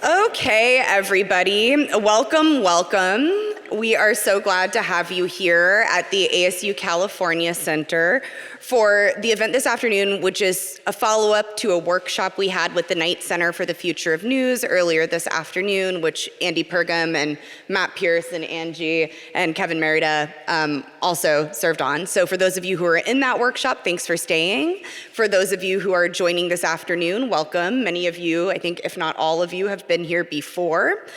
Okay, everybody, welcome. We are so glad to have you here at the ASU California Center for the event this afternoon, which is a follow-up to a workshop we had with the Knight Center for the Future of News earlier this afternoon, which Andy Pergam and Matt Pearce and Angie and Kevin Merida also served on. So for those of you who are in that workshop, thanks for staying. For those of you who are joining this afternoon, welcome. Many of you, I think if not all of you, have been here before.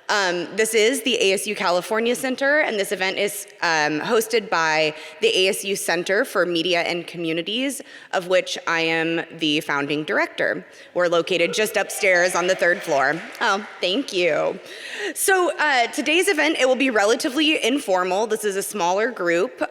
This is the ASU California Center, and this event is hosted by the ASU Center for Media and Communities, of which I am the founding director. We're located just upstairs on the third floor. Oh, thank you. So today's event, it will be relatively informal. This is a smaller group.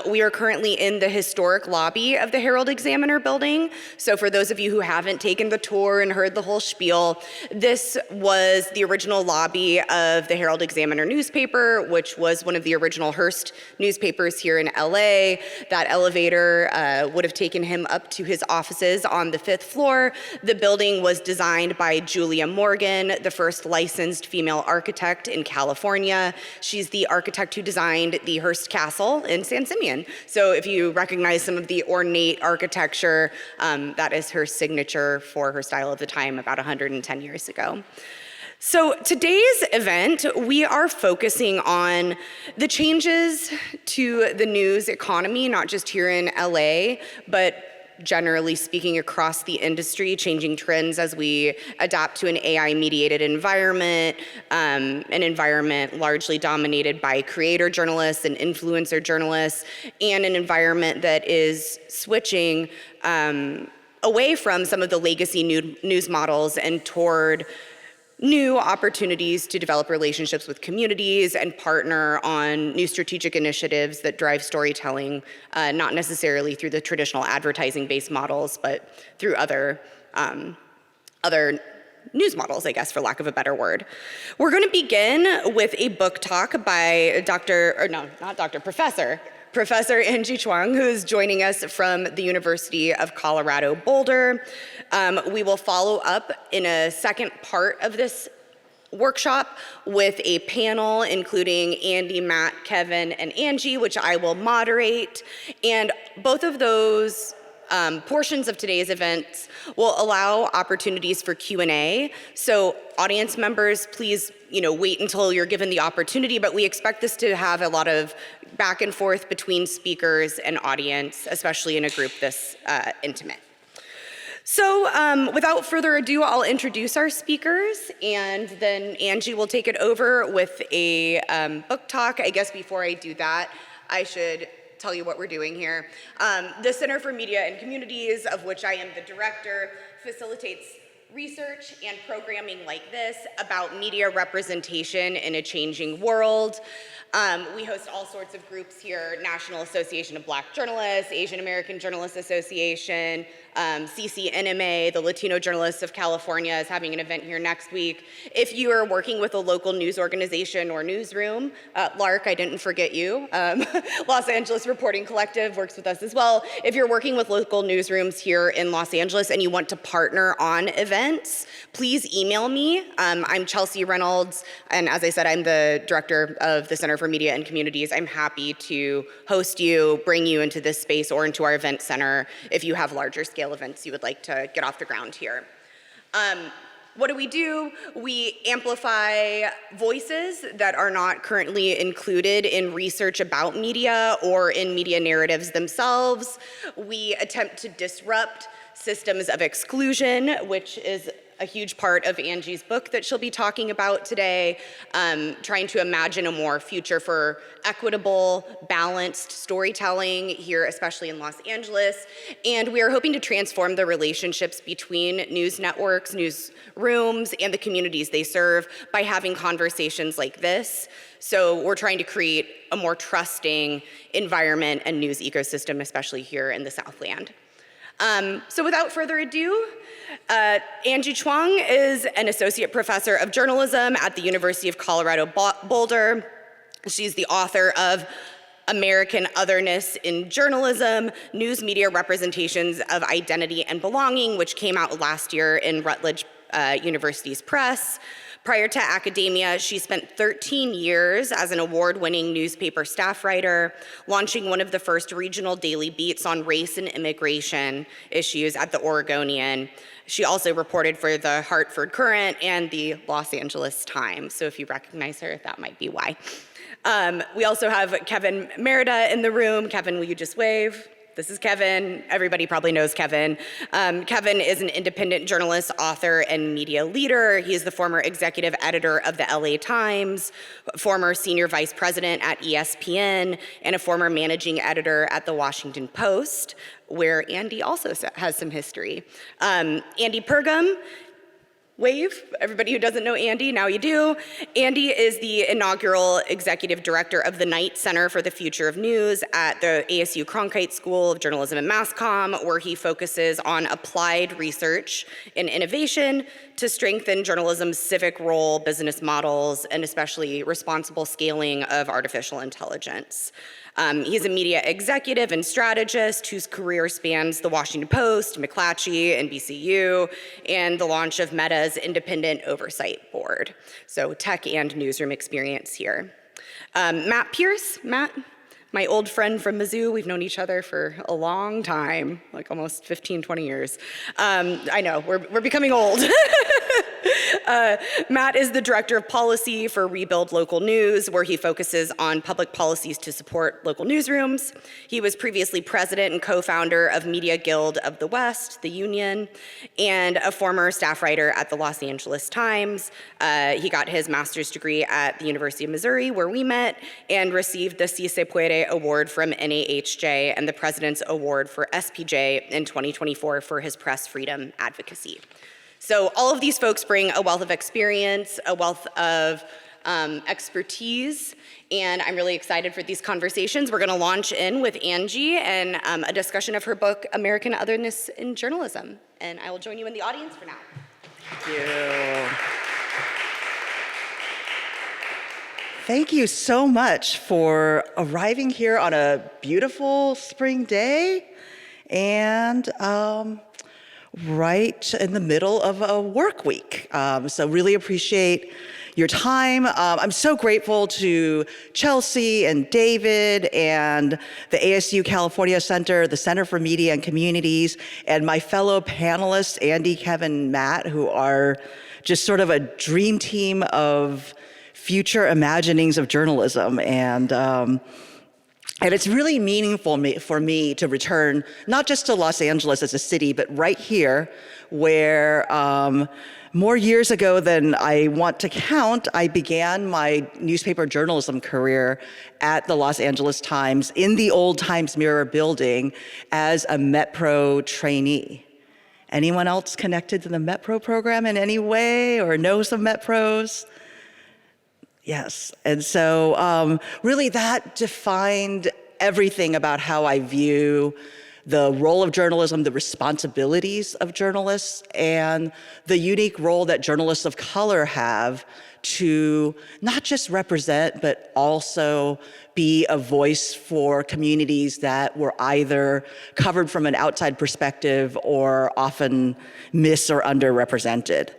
We are currently in the historic lobby of the Herald Examiner building. So for those of you who haven't taken the tour and heard the whole spiel, this was the original lobby of the Herald Examiner newspaper, which was one of the original Hearst newspapers here in LA. That elevator would have taken him up to his offices on the 5th floor. The building was designed by Julia Morgan, the first licensed female architect in California. She's the architect who designed the Hearst Castle in San Simeon. So if you recognize some of the ornate architecture, that is her signature for her style of the time about 110 years ago. So today's event, we are focusing on the changes to the news economy, not just here in LA, but generally speaking across the industry, changing trends as we adapt to an AI-mediated environment, an environment largely dominated by creator journalists and influencer journalists, and an environment that is switching away from some of the legacy news models and toward new opportunities to develop relationships with communities and partner on new strategic initiatives that drive storytelling, not necessarily through the traditional advertising-based models, but through other news models, I guess, for lack of a better word. We're going to begin with a book talk by Professor Angie Chuang, who is joining us from the University of Colorado Boulder. We will follow up in a second part of this workshop with a panel including Andy, Matt, Kevin, and Angie, which I will moderate. And both of those portions of today's events will allow opportunities for Q&A. So audience members, please wait until you're given the opportunity, but we expect this to have a lot of back and forth between speakers and audience, especially in a group this intimate. So without further ado, I'll introduce our speakers, and then Angie will take it over with a book talk. I guess before I do that, I should tell you what we're doing here. The Center for Media and Communities, of which I am the director, facilitates research and programming like this about media representation in a changing world. We host all sorts of groups here: National Association of Black Journalists, Asian American Journalists Association, CCNMA, the Latino Journalists of California is having an event here next week. If you are working with a local news organization or newsroom, LARC, I didn't forget you. Los Angeles Reporting Collective works with us as well. If you're working with local newsrooms here in Los Angeles and you want to partner on events, please email me. I'm Chelsea Reynolds, and as I said, I'm the director of the Center for Media and Communities. I'm happy to host you, bring you into this space or into our event center if you have larger scale events you would like to get off the ground here. What do? We amplify voices that are not currently included in research about media or in media narratives themselves. We attempt to disrupt systems of exclusion, which is a huge part of Angie's book that she'll be talking about today, trying to imagine a more future for equitable, balanced storytelling here, especially in Los Angeles. And we are hoping to transform the relationships between news networks, newsrooms, and the communities they serve by having conversations like this. So we're trying to create a more trusting environment and news ecosystem, especially here in the Southland. So without further ado, Angie Chuang is an associate professor of journalism at the University of Colorado Boulder. She's the author of American Otherness in Journalism, News Media Representations of Identity and Belonging, which came out last year in Routledge University's press. Prior to academia, she spent 13 years as an award-winning newspaper staff writer, launching one of the first regional daily beats on race and immigration issues at the Oregonian. She also reported for the Hartford Courant and the Los Angeles Times. So if you recognize her, that might be why. We also have Kevin Merida in the room. Kevin, will you just wave? This is Kevin. Everybody probably knows Kevin. Kevin is an independent journalist, author, and media leader. He is the former executive editor of the LA Times, former senior vice president at ESPN, and a former managing editor at the Washington Post, where Andy also has some history. Andy Pergam. Wave, everybody who doesn't know Andy, now you do. Andy is the inaugural executive director of the Knight Center for the Future of News at the ASU Knight School of Journalism and Mass Comm, where he focuses on applied research and innovation to strengthen journalism's civic role, business models, and especially responsible scaling of artificial intelligence. He's a media executive and strategist whose career spans the Washington Post, McClatchy, NBCU, and the launch of Meta's Independent Oversight Board. So tech and newsroom experience here. Matt Pearce, Matt, my old friend from Mizzou. We've known each other for a long time, like almost 15, 20 years. I know, we're becoming old. Matt is the director of policy for Rebuild Local News, where he focuses on public policies to support local newsrooms. He was previously president and co-founder of Media Guild of the West, the union, and a former staff writer at the Los Angeles Times. He got his master's degree at the University of Missouri, where we met, and received the Si Se Puede Award from NAHJ and the President's Award for SPJ in 2024 for his press freedom advocacy. So all of these folks bring a wealth of experience, a wealth of expertise, and I'm really excited for these conversations. We're gonna launch in with Angie and a discussion of her book, American Otherness in Journalism. And I will join you in the audience for now. Thank you. Thank you so much for arriving here on a beautiful spring day and right in the middle of a work week. So really appreciate your time. I'm so grateful to Chelsea and David and the ASU California Center, the Center for Media and Communities, and my fellow panelists, Andy, Kevin, Matt, who are just sort of a dream team of future imaginings of journalism. And it's really meaningful for me to return, not just to Los Angeles as a city, but right here, where more years ago than I want to count, I began my newspaper journalism career at the Los Angeles Times in the old Times Mirror building as a MetPro trainee. Anyone else connected to the MetPro program in any way or know some MetPros? Yes, and so really that defined everything about how I view the role of journalism, the responsibilities of journalists, and the unique role that journalists of color have to not just represent, but also be a voice for communities that were either covered from an outside perspective or often mis- or underrepresented.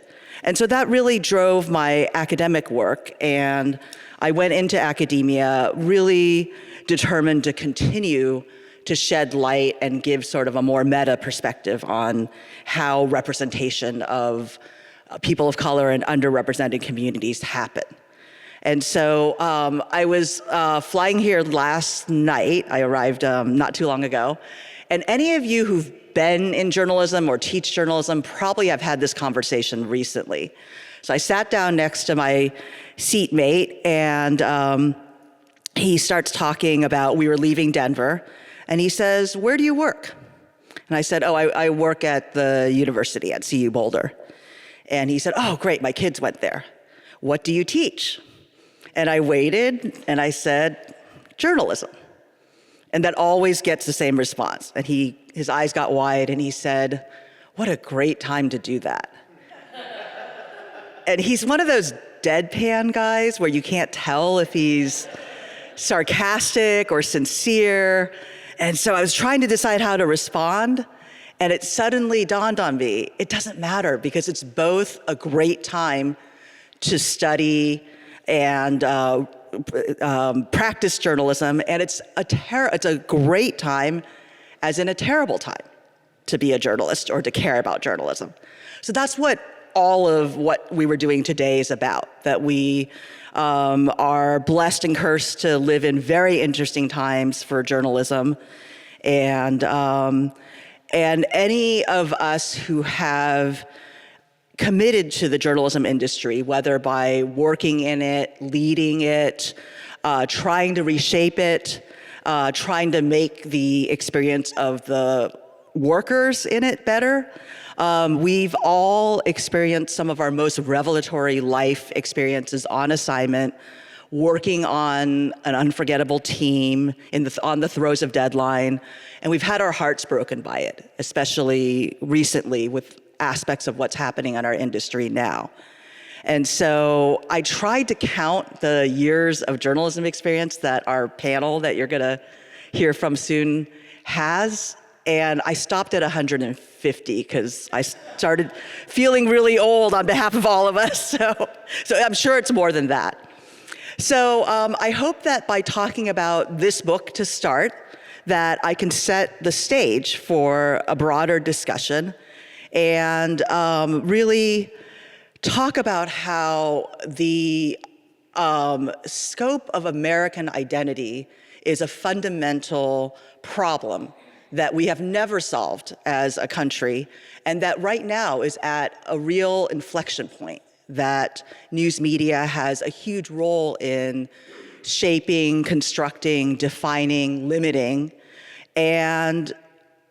And so that really drove my academic work, and I went into academia really determined to continue to shed light and give sort of a more meta perspective on how representation of people of color and underrepresented communities happen. And so I was flying here last night. I arrived not too long ago. And any of you who've been in journalism or teach journalism probably have had this conversation recently. So I sat down next to my seatmate, and he starts talking about, we were leaving Denver, and he says, "Where do you work?" And I said, "Oh, I work at the university at CU Boulder." And he said, "Oh, great, my kids went there. What do you teach?" And I waited, and I said, "Journalism." And that always gets the same response. And his eyes got wide, and he said, "What a great time to do that." And he's one of those deadpan guys where you can't tell if he's sarcastic or sincere. And so I was trying to decide how to respond, and it suddenly dawned on me, it doesn't matter, because it's both a great time to study and practice journalism, and it's a great time, as in a terrible time, to be a journalist or to care about journalism. So that's what all of what we were doing today is about, that we are blessed and cursed to live in very interesting times for journalism. And any of us who have committed to the journalism industry, whether by working in it, leading it, trying to reshape it, trying to make the experience of the workers in it better, we've all experienced some of our most revelatory life experiences on assignment, working on an unforgettable team on the throes of deadline, and we've had our hearts broken by it, especially recently with aspects of what's happening in our industry now. And so I tried to count the years of journalism experience that our panel that you're gonna hear from soon has, and I stopped at 150 because I started feeling really old on behalf of all of us, so I'm sure it's more than that. So I hope that by talking about this book to start, that I can set the stage for a broader discussion and really talk about how the scope of American identity is a fundamental problem that we have never solved as a country, and that right now is at a real inflection point, that news media has a huge role in shaping, constructing, defining, limiting, and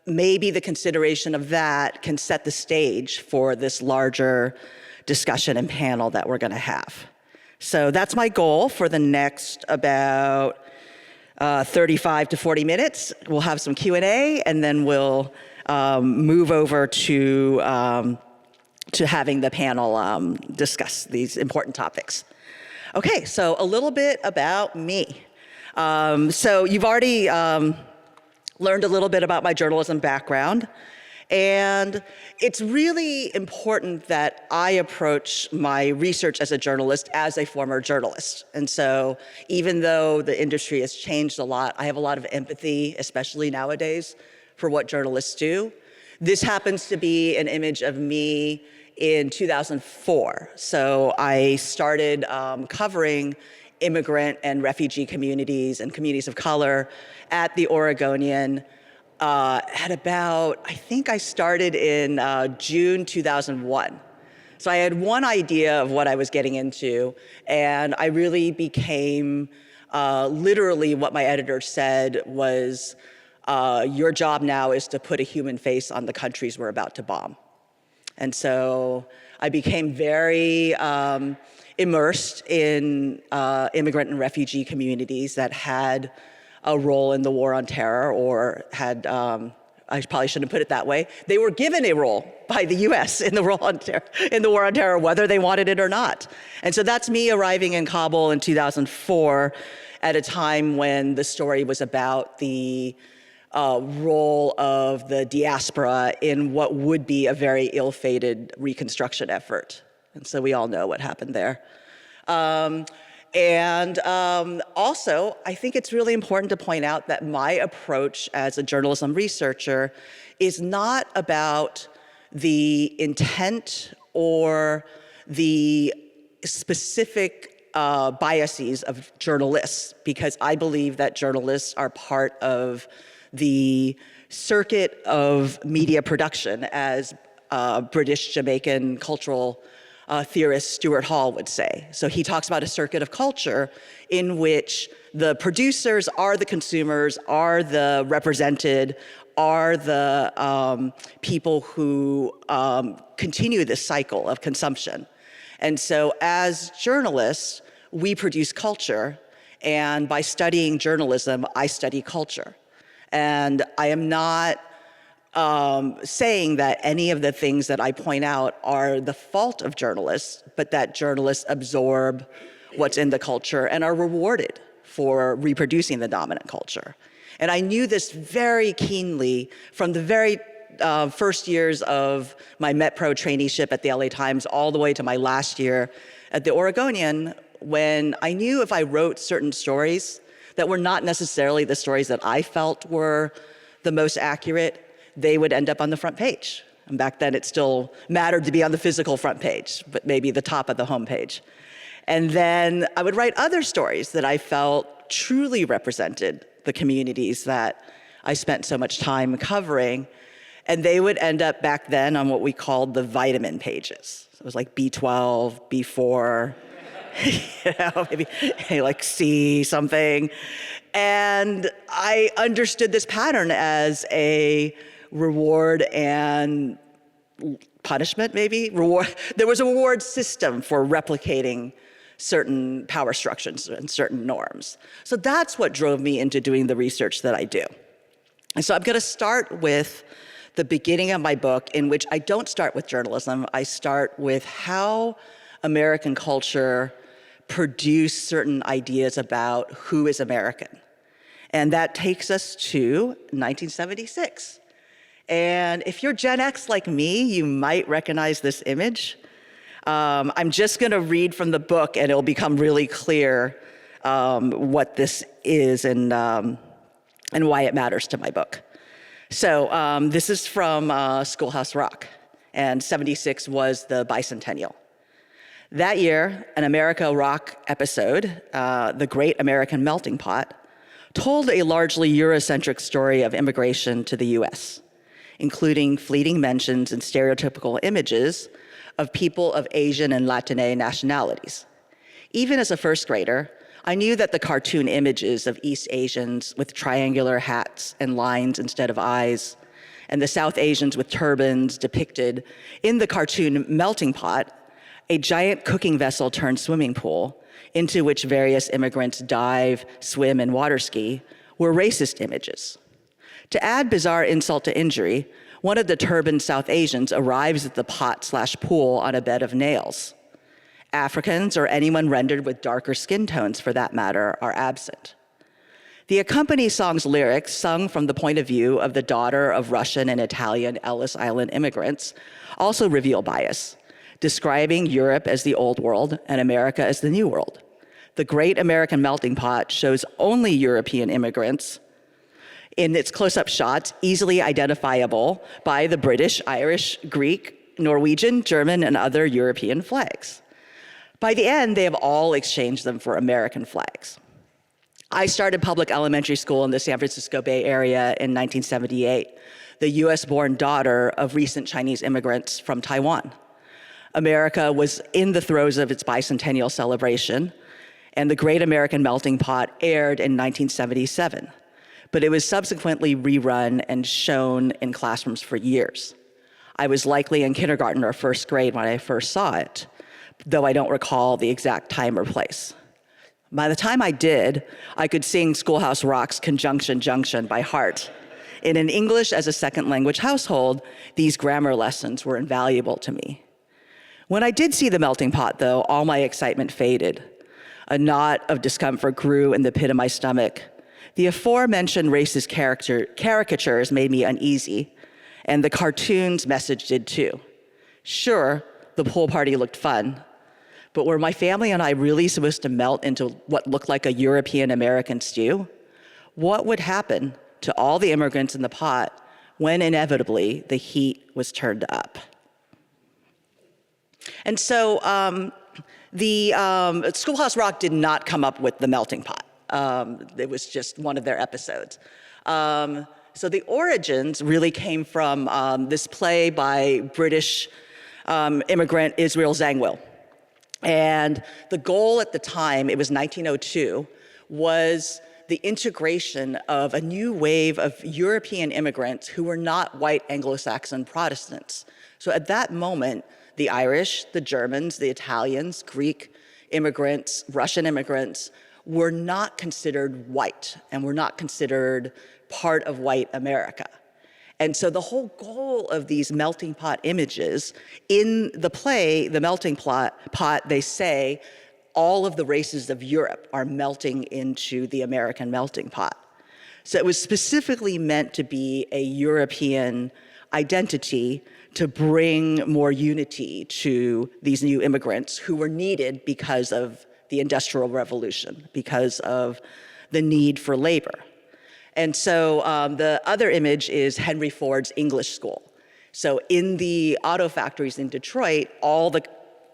maybe the consideration of that can set the stage for this larger discussion and panel that we're gonna have. So that's my goal for the next about 35 to 40 minutes. We'll have some Q&A, and then we'll move over to having the panel discuss these important topics. Okay, so a little bit about me. So you've already learned a little bit about my journalism background, and it's really important that I approach my research as a journalist as a former journalist. And so even though the industry has changed a lot, I have a lot of empathy, especially nowadays, for what journalists do. This happens to be an image of me in 2004. So I started covering immigrant and refugee communities and communities of color at the Oregonian at about, I think I started in June 2001. So I had one idea of what I was getting into, and I really became literally what my editor said was, your job now is to put a human face on the countries we're about to bomb. And so I became very immersed in immigrant and refugee communities that had a role in the war on terror, or had, I probably shouldn't put it that way, they were given a role by the US in the war on terror, whether they wanted it or not. And so that's me arriving in Kabul in 2004 at a time when the story was about the role of the diaspora in what would be a very ill-fated reconstruction effort. And so we all know what happened there. Also, I think it's really important to point out that my approach as a journalism researcher is not about the intent or the specific biases of journalists, because I believe that journalists are part of the circuit of media production, as British Jamaican cultural theorist Stuart Hall would say. So he talks about a circuit of culture in which the producers are the consumers, are the represented, are the people who continue this cycle of consumption. And so as journalists, we produce culture, and by studying journalism, I study culture. And I am not saying that any of the things that I point out are the fault of journalists, but that journalists absorb what's in the culture and are rewarded for reproducing the dominant culture. And I knew this very keenly from the very first years of my MetPro traineeship at the LA Times all the way to my last year at the Oregonian when I knew if I wrote certain stories that were not necessarily the stories that I felt were the most accurate, they would end up on the front page. And back then it still mattered to be on the physical front page, but maybe the top of the homepage. And then I would write other stories that I felt truly represented the communities that I spent so much time covering. And they would end up back then on what we called the vitamin pages. So it was like B12, B4, maybe like C something. And I understood this pattern as a reward and punishment, maybe? There was a reward system for replicating certain power structures and certain norms. So that's what drove me into doing the research that I do. And so I'm going to start with the beginning of my book, in which I don't start with journalism. I start with how American culture produced certain ideas about who is American. And that takes us to 1976. And if you're Gen X like me, you might recognize this image. I'm just going to read from the book, and it'll become really clear what this is and why it matters to my book. So this is from Schoolhouse Rock, and 76 was the bicentennial. That year, an America Rock episode, The Great American Melting Pot, told a largely Eurocentric story of immigration to the US, including fleeting mentions and stereotypical images of people of Asian and Latine nationalities. Even as a first grader, I knew that the cartoon images of East Asians with triangular hats and lines instead of eyes, and the South Asians with turbans depicted in the cartoon melting pot, a giant cooking vessel turned swimming pool into which various immigrants dive, swim, and water ski, were racist images. To add bizarre insult to injury, one of the turbaned South Asians arrives at the pot/pool on a bed of nails. Africans, or anyone rendered with darker skin tones for that matter, are absent. The accompanying song's lyrics, sung from the point of view of the daughter of Russian and Italian Ellis Island immigrants, also reveal bias, describing Europe as the old world and America as the new world. The Great American Melting Pot shows only European immigrants in its close-up shots, easily identifiable by the British, Irish, Greek, Norwegian, German, and other European flags. By the end, they have all exchanged them for American flags. I started public elementary school in the San Francisco Bay Area in 1978, the US-born daughter of recent Chinese immigrants from Taiwan. America was in the throes of its bicentennial celebration, and the Great American Melting Pot aired in 1977. But it was subsequently rerun and shown in classrooms for years. I was likely in kindergarten or first grade when I first saw it, though I don't recall the exact time or place. By the time I did, I could sing Schoolhouse Rock's Conjunction Junction by heart. In an English as a second language household, these grammar lessons were invaluable to me. When I did see the melting pot, though, all my excitement faded. A knot of discomfort grew in the pit of my stomach. The aforementioned racist caricatures made me uneasy, and the cartoon's message did too. Sure, the pool party looked fun, but were my family and I really supposed to melt into what looked like a European-American stew? What would happen to all the immigrants in the pot when inevitably the heat was turned up? And so Schoolhouse Rock did not come up with the melting pot. It was just one of their episodes. So the origins really came from this play by British immigrant Israel Zangwill. And the goal at the time, it was 1902, was the integration of a new wave of European immigrants who were not white Anglo-Saxon Protestants. So at that moment, the Irish, the Germans, the Italians, Greek immigrants, Russian immigrants were not considered white and were not considered part of white America. And so the whole goal of these melting pot images, in the play, The Melting Pot, they say all of the races of Europe are melting into the American melting pot. So it was specifically meant to be a European identity to bring more unity to these new immigrants who were needed because of the Industrial Revolution, because of the need for labor. And so the other image is Henry Ford's English school. So in the auto factories in Detroit, all the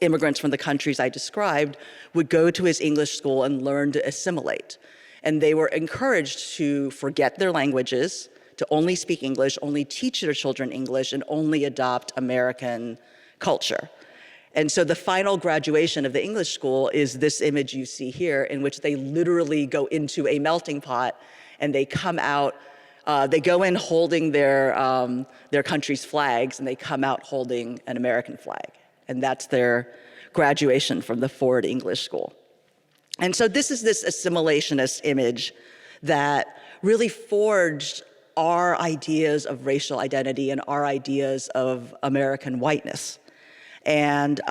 immigrants from the countries I described would go to his English school and learn to assimilate. And they were encouraged to forget their languages, to only speak English, only teach their children English, and only adopt American culture. And so the final graduation of the English school is this image you see here, in which they literally go into a melting pot and they come out, they go in holding their country's flags, and they come out holding an American flag. And that's their graduation from the Ford English School. And so this is this assimilationist image that really forged our ideas of racial identity and our ideas of American whiteness. And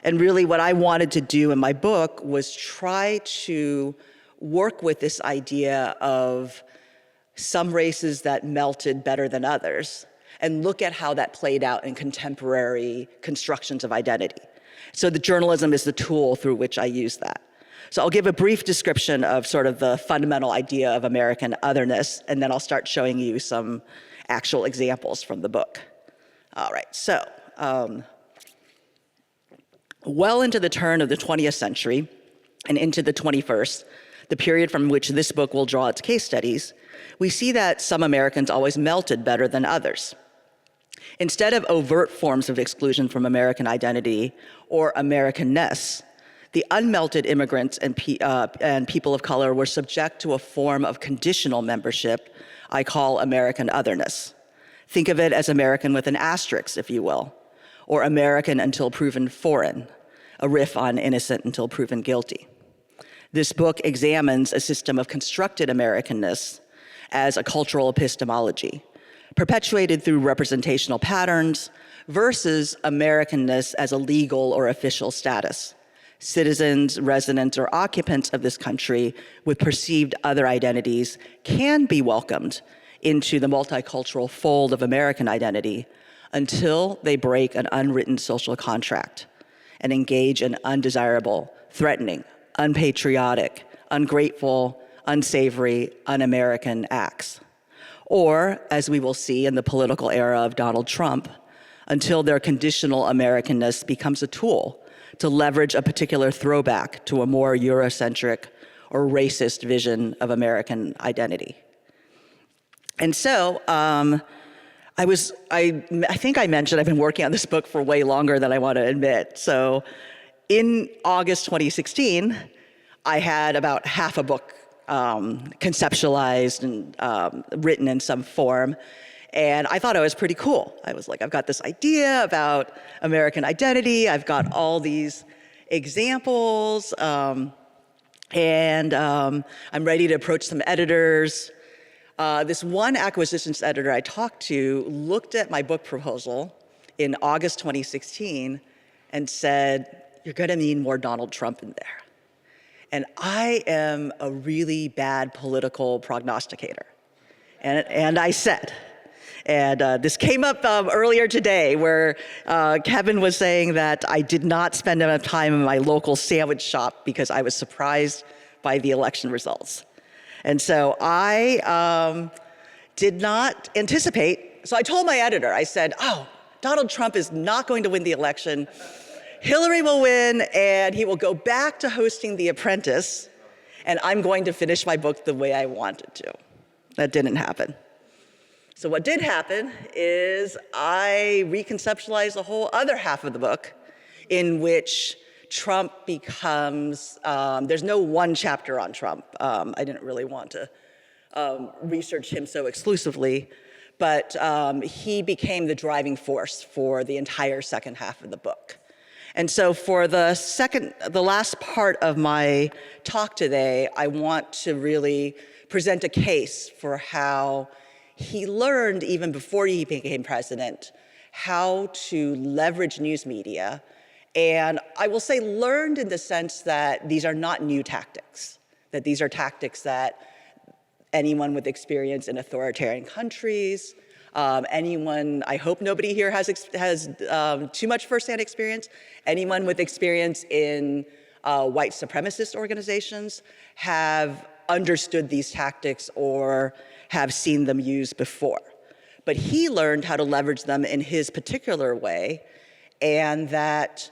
really what I wanted to do in my book was try to work with this idea of some races that melted better than others, and look at how that played out in contemporary constructions of identity. So the journalism is the tool through which I use that. So I'll give a brief description of sort of the fundamental idea of American otherness, and then I'll start showing you some actual examples from the book. All right, so well into the turn of the 20th century and into the 21st, the period from which this book will draw its case studies, we see that some Americans always melted better than others. Instead of overt forms of exclusion from American identity or Americanness, the unmelted immigrants and people of color were subject to a form of conditional membership I call American otherness. Think of it as American with an asterisk, if you will, or American until proven foreign, a riff on innocent until proven guilty. This book examines a system of constructed Americanness as a cultural epistemology, perpetuated through representational patterns, versus Americanness as a legal or official status. Citizens, residents, or occupants of this country with perceived other identities can be welcomed into the multicultural fold of American identity until they break an unwritten social contract and engage in undesirable, threatening, unpatriotic, ungrateful, unsavory, un-American acts. Or, as we will see in the political era of Donald Trump, until their conditional Americanness becomes a tool to leverage a particular throwback to a more Eurocentric or racist vision of American identity. And so, I think I mentioned I've been working on this book for way longer than I want to admit. So in August 2016, I had about half a book conceptualized and written in some form. And I thought it was pretty cool. I was like, I've got this idea about American identity. I've got all these examples. And I'm ready to approach some editors. This one acquisitions editor I talked to looked at my book proposal in August 2016 and said, "You're going to need more Donald Trump in there." And I am a really bad political prognosticator. And I said, and this came up earlier today where Kevin was saying that I did not spend enough time in my local sandwich shop because I was surprised by the election results. And so I did not anticipate. So I told my editor, I said, "Oh, Donald Trump is not going to win the election. Hillary will win, and he will go back to hosting The Apprentice, and I'm going to finish my book the way I wanted to." That didn't happen. So what did happen is I reconceptualized the whole other half of the book, in which Trump becomes, there's no one chapter on Trump. I didn't really want to research him so exclusively, but he became the driving force for the entire second half of the book. And so for the last part of my talk today, I want to really present a case for how he learned, even before he became president, how to leverage news media. And I will say learned in the sense that these are not new tactics, that these are tactics that anyone with experience in authoritarian countries, Anyone, I hope nobody here has too much firsthand experience. Anyone with experience in white supremacist organizations have understood these tactics or have seen them used before. But he learned how to leverage them in his particular way, and that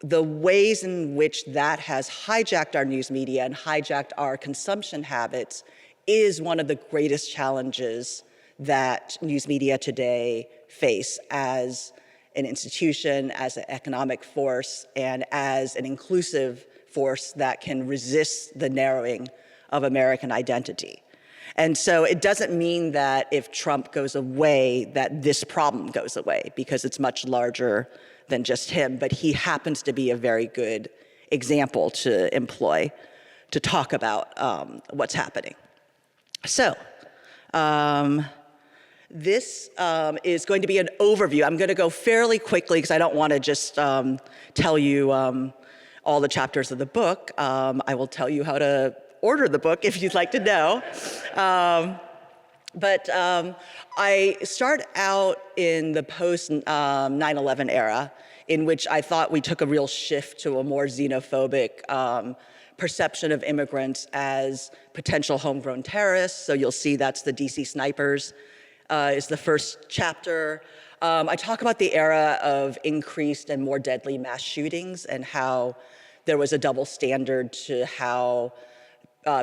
the ways in which that has hijacked our news media and hijacked our consumption habits is one of the greatest challenges that news media today face as an institution, as an economic force, and as an inclusive force that can resist the narrowing of American identity. And so it doesn't mean that if Trump goes away, that this problem goes away, because it's much larger than just him, but he happens to be a very good example to employ to talk about what's happening. So this is going to be an overview. I'm going to go fairly quickly because I don't want to just tell you all the chapters of the book. I will tell you how to order the book if you'd like to know. But I start out in the post 9/11 era, in which I thought we took a real shift to a more xenophobic perception of immigrants as potential homegrown terrorists. So you'll see that's the DC snipers is the first chapter. I talk about the era of increased and more deadly mass shootings and how there was a double standard to how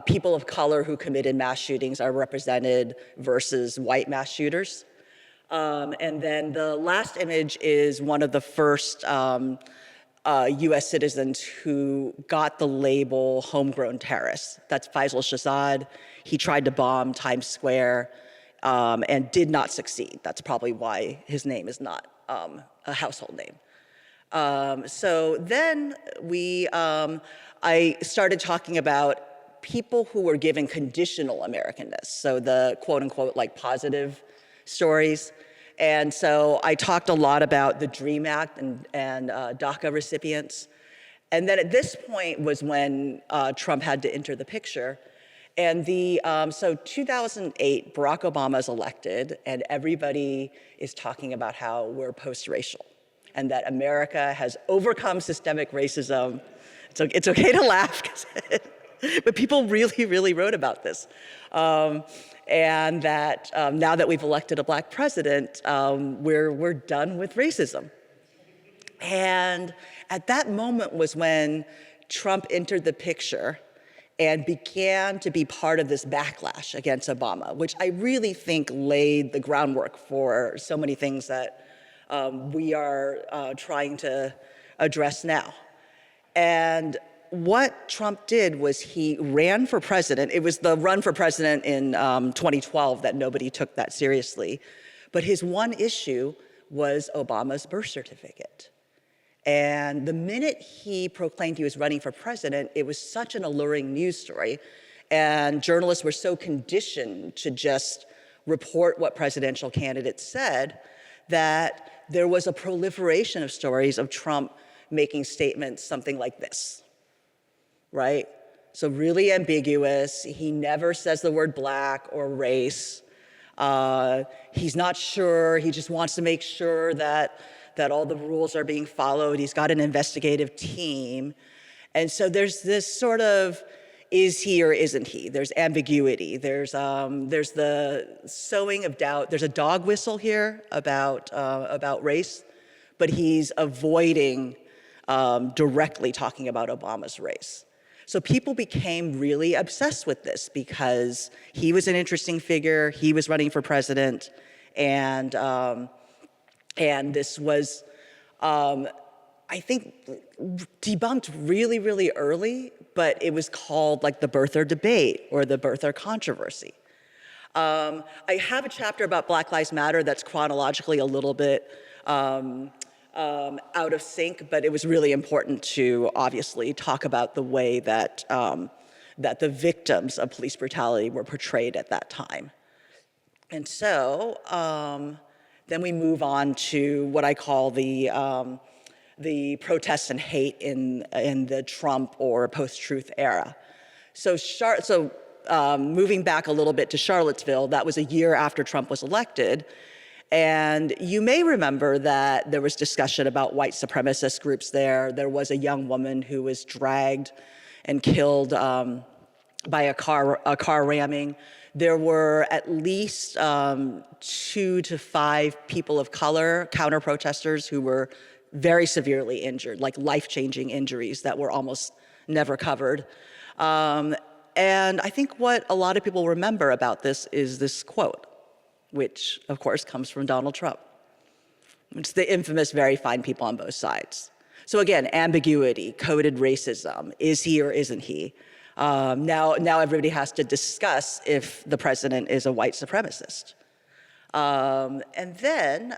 people of color who committed mass shootings are represented versus white mass shooters. And then the last image is one of the first US citizens who got the label homegrown terrorist. That's Faisal Shahzad. He tried to bomb Times Square and did not succeed. That's probably why his name is not a household name. So then I started talking about people who were given conditional Americanness, so the quote unquote like positive stories. And so I talked a lot about the DREAM Act and DACA recipients. And then at this point was when Trump had to enter the picture. And so 2008, Barack Obama is elected, and everybody is talking about how we're post-racial and that America has overcome systemic racism. So it's okay to laugh, but people really, really wrote about this. And that now that we've elected a black president, we're done with racism. And at that moment was when Trump entered the picture and began to be part of this backlash against Obama, which I really think laid the groundwork for so many things that we are trying to address now. And what Trump did was he ran for president. It was the run for president in 2012 that nobody took that seriously. But his one issue was Obama's birth certificate. And the minute he proclaimed he was running for president, it was such an alluring news story. And journalists were so conditioned to just report what presidential candidates said that there was a proliferation of stories of Trump making statements something like this, right? So really ambiguous. He never says the word black or race. He's not sure. He just wants to make sure that all the rules are being followed. He's got an investigative team. And so there's this sort of, is he or isn't he? There's ambiguity. There's the sowing of doubt. There's a dog whistle here about race, but he's avoiding directly talking about Obama's race. So people became really obsessed with this because he was an interesting figure. He was running for president, and this was, I think, debunked really, really early, but it was called like the birther debate or the birther controversy. I have a chapter about Black Lives Matter that's chronologically a little bit out of sync, but it was really important to obviously talk about the way that that the victims of police brutality were portrayed at that time. And so then we move on to what I call the protests and hate in the Trump or post-truth era. So moving back a little bit to Charlottesville, that was a year after Trump was elected. And you may remember that there was discussion about white supremacist groups there. There was a young woman who was dragged and killed by a car ramming. There were at least 2 to 5 people of color, counter-protesters, who were very severely injured, like life-changing injuries that were almost never covered. And I think what a lot of people remember about this is this quote, which, of course, comes from Donald Trump. It's the infamous very fine people on both sides. So again, ambiguity, coded racism. Is he or isn't he? Now everybody has to discuss if the president is a white supremacist. And then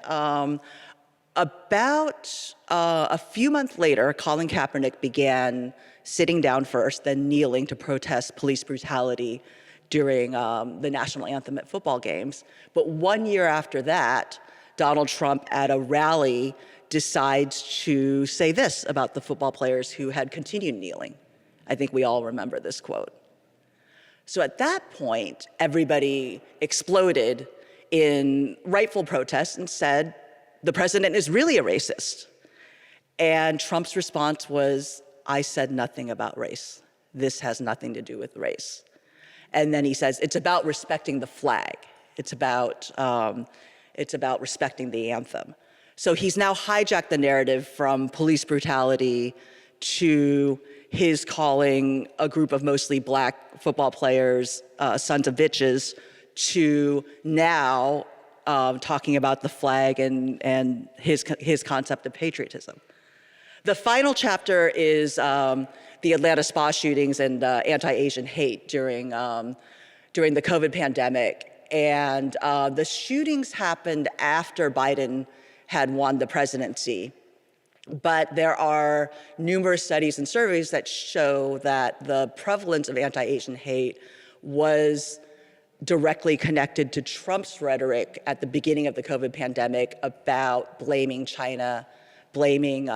about a few months later, Colin Kaepernick began sitting down first, then kneeling to protest police brutality during the national anthem at football games. But 1 year after that, Donald Trump at a rally decides to say this about the football players who had continued kneeling. I think we all remember this quote. So at that point, everybody exploded in rightful protest and said, the president is really a racist. And Trump's response was, I said nothing about race. This has nothing to do with race. And then he says, it's about respecting the flag. It's about respecting the anthem. So he's now hijacked the narrative from police brutality to his calling a group of mostly black football players sons of bitches, to now talking about the flag and his concept of patriotism. The final chapter is the Atlanta spa shootings and anti-Asian hate during the COVID pandemic. And the shootings happened after Biden had won the presidency. But there are numerous studies and surveys that show that the prevalence of anti-Asian hate was directly connected to Trump's rhetoric at the beginning of the COVID pandemic about blaming China, blaming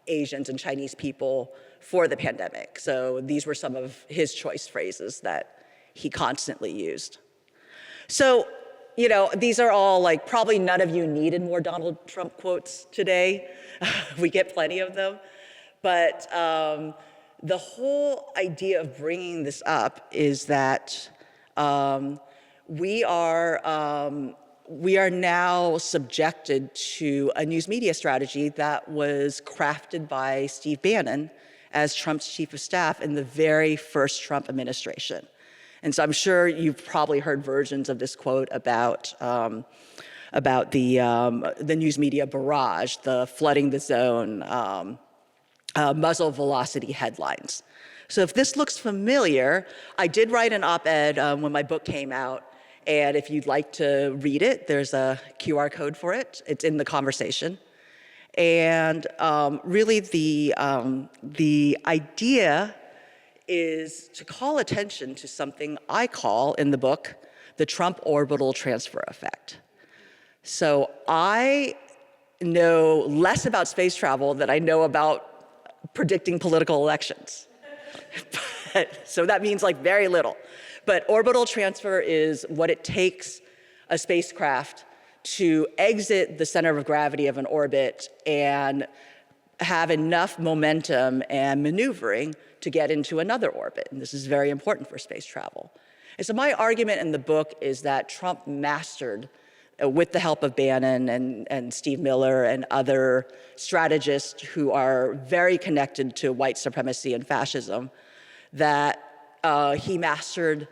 Asians and Chinese people for the pandemic. So these were some of his choice phrases that he constantly used. So, you know, these are all like, probably none of you needed more Donald Trump quotes today. We get plenty of them. But the whole idea of bringing this up is that we are now subjected to a news media strategy that was crafted by Steve Bannon as Trump's chief of staff in the very first Trump administration. And so I'm sure you've probably heard versions of this quote about the news media barrage, the flooding the zone, muzzle velocity headlines. So if this looks familiar, I did write an op-ed when my book came out, and if you'd like to read it, there's a QR code for it. It's in the conversation. And really the idea is to call attention to something I call in the book the Trump orbital transfer effect. So I know less about space travel than I know about predicting political elections. So that means like very little. But orbital transfer is what it takes a spacecraft to exit the center of gravity of an orbit and have enough momentum and maneuvering to get into another orbit. And this is very important for space travel. And so my argument in the book is that Trump mastered, with the help of Bannon and Steve Miller and other strategists who are very connected to white supremacy and fascism, that he mastered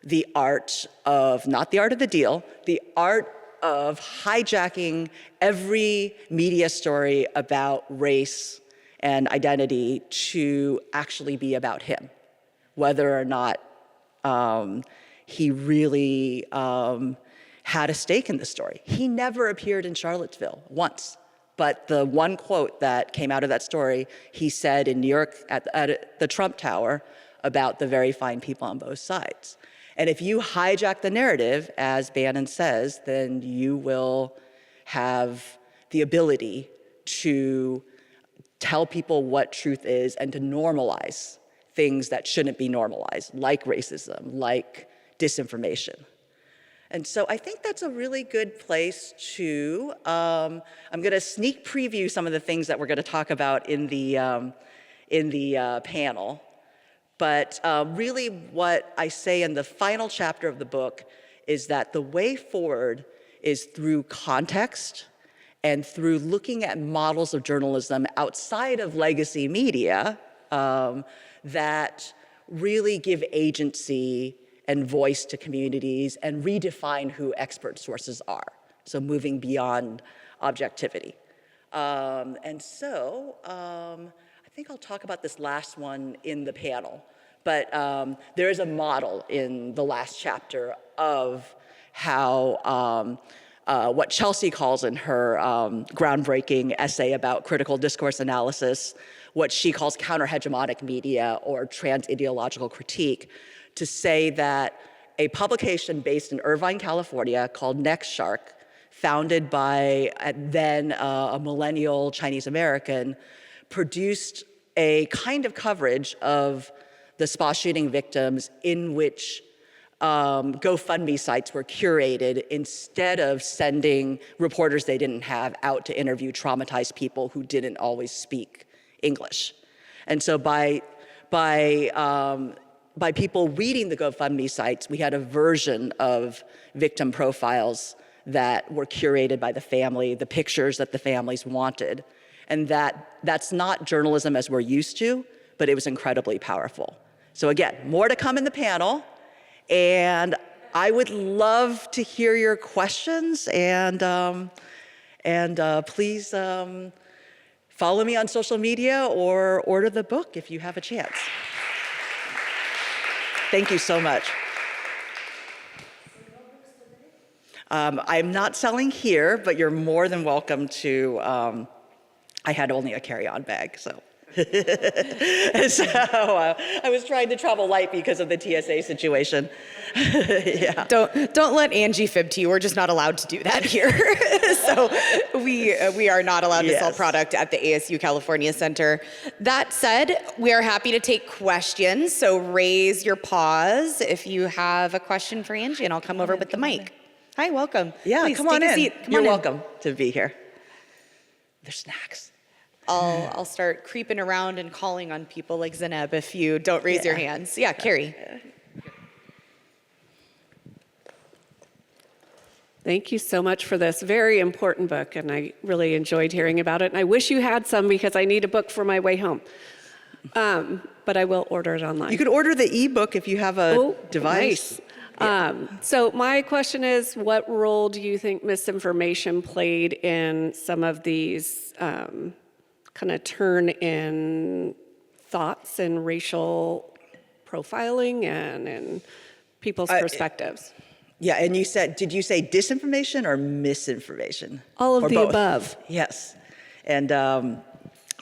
the art of, not the art of the deal, the art of hijacking every media story about race and identity to actually be about him, whether or not he really had a stake in the story. He never appeared in Charlottesville once, but the one quote that came out of that story, he said in New York at the Trump Tower about the very fine people on both sides. And if you hijack the narrative, as Bannon says, then you will have the ability to tell people what truth is and to normalize things that shouldn't be normalized, like racism, like disinformation. And so I think that's a really good place to, I'm going to sneak preview some of the things that we're going to talk about in the panel. But really what I say in the final chapter of the book is that the way forward is through context and through looking at models of journalism outside of legacy media that really give agency and voice to communities and redefine who expert sources are. So moving beyond objectivity. And so I think I'll talk about this last one in the panel. But there is a model in the last chapter of how what Chelsea calls in her groundbreaking essay about critical discourse analysis, what she calls counter-hegemonic media or trans-ideological critique, to say that a publication based in Irvine, California called Next Shark, founded by then a millennial Chinese American, produced a kind of coverage of the spa shooting victims in which GoFundMe sites were curated instead of sending reporters they didn't have out to interview traumatized people who didn't always speak English. And so by people reading the GoFundMe sites, we had a version of victim profiles that were curated by the family, the pictures that the families wanted. And that's not journalism as we're used to, but it was incredibly powerful. So again, more to come in the panel. And I would love to hear your questions, and please follow me on social media or order the book if you have a chance. Thank you so much. I'm not selling here, but you're more than welcome to. I had only a carry-on bag, so. So I was trying to travel light because of the TSA situation. Yeah. Don't let Angie fib to you. We're just not allowed to do that here. So we are not allowed to sell product at the ASU California Center. That said, we are happy to take questions. So raise your paws if you have a question for Angie, and I'll come over with the mic. Hi, welcome. Yeah, please, come on take a in. seat. You're welcome to be here. There's snacks. I'll start creeping around and calling on people like Zeneb if you don't raise your hands. Yeah, Carrie. Thank you so much for this very important book, and I really enjoyed hearing about it. And I wish you had some because I need a book for my way home. But I will order it online. You could order the ebook if you have a device. Nice. So my question is, what role do you think misinformation played in some of these kind of turn in thoughts and racial profiling and people's perspectives? Yeah, and you said, did you say disinformation or misinformation? All of or the both? above. Yes, and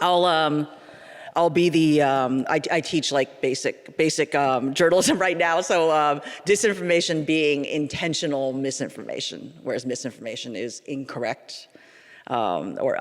I'll be the, I teach like basic journalism right now, so disinformation being intentional misinformation, whereas misinformation is incorrect or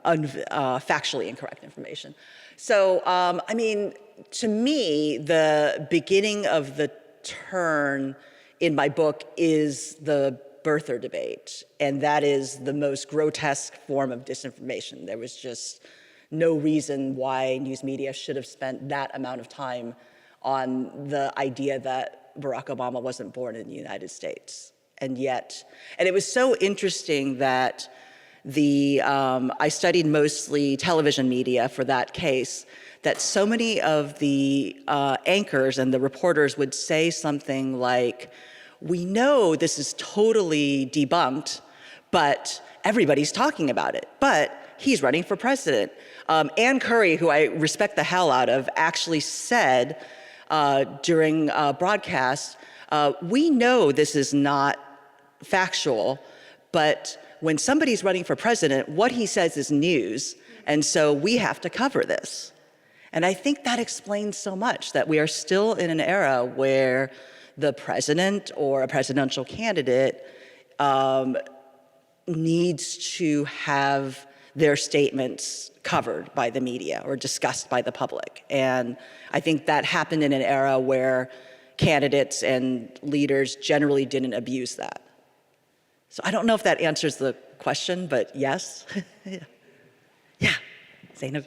factually incorrect information. So, I mean, to me, the beginning of the turn in my book is the birther debate, and that is the most grotesque form of disinformation. There was just no reason why news media should have spent that amount of time on the idea that Barack Obama wasn't born in the United States. And yet, and it was so interesting that I studied mostly television media for that case, that so many of the anchors and the reporters would say something like, we know this is totally debunked, but everybody's talking about it. But he's running for president. Ann Curry, who I respect the hell out of, actually said during a broadcast, we know this is not factual, but when somebody's running for president, what he says is news, and so we have to cover this. And I think that explains so much, that we are still in an era where the president or a presidential candidate needs to have their statements covered by the media or discussed by the public. And I think that happened in an era where candidates and leaders generally didn't abuse that. So I don't know if that answers the question, but yes. Yeah, Zainab.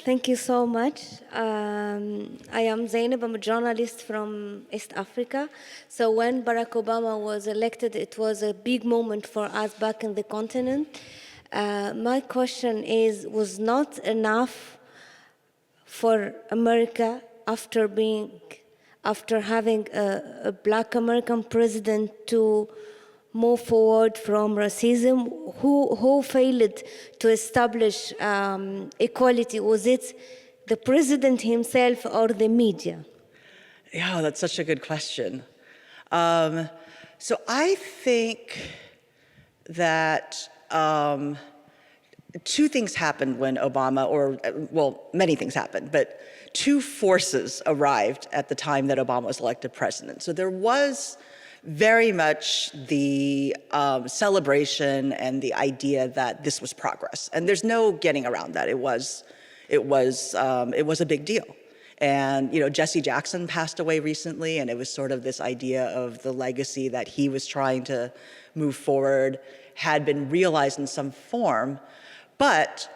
Thank you so much. I am Zainab. I'm a journalist from East Africa. So when Barack Obama was elected, it was a big moment for us back in the continent. My question is, was not enough for America after having a Black American president to move forward from racism? Who failed to establish equality? Was it the president himself or the media? Yeah, that's such a good question. So I think that two things happened when Obama, many things happened, but two forces arrived at the time that Obama was elected president. So there was very much the celebration and the idea that this was progress, and there's no getting around that. It was a big deal. And Jesse Jackson passed away recently, and it was sort of this idea of the legacy that he was trying to move forward had been realized in some form, but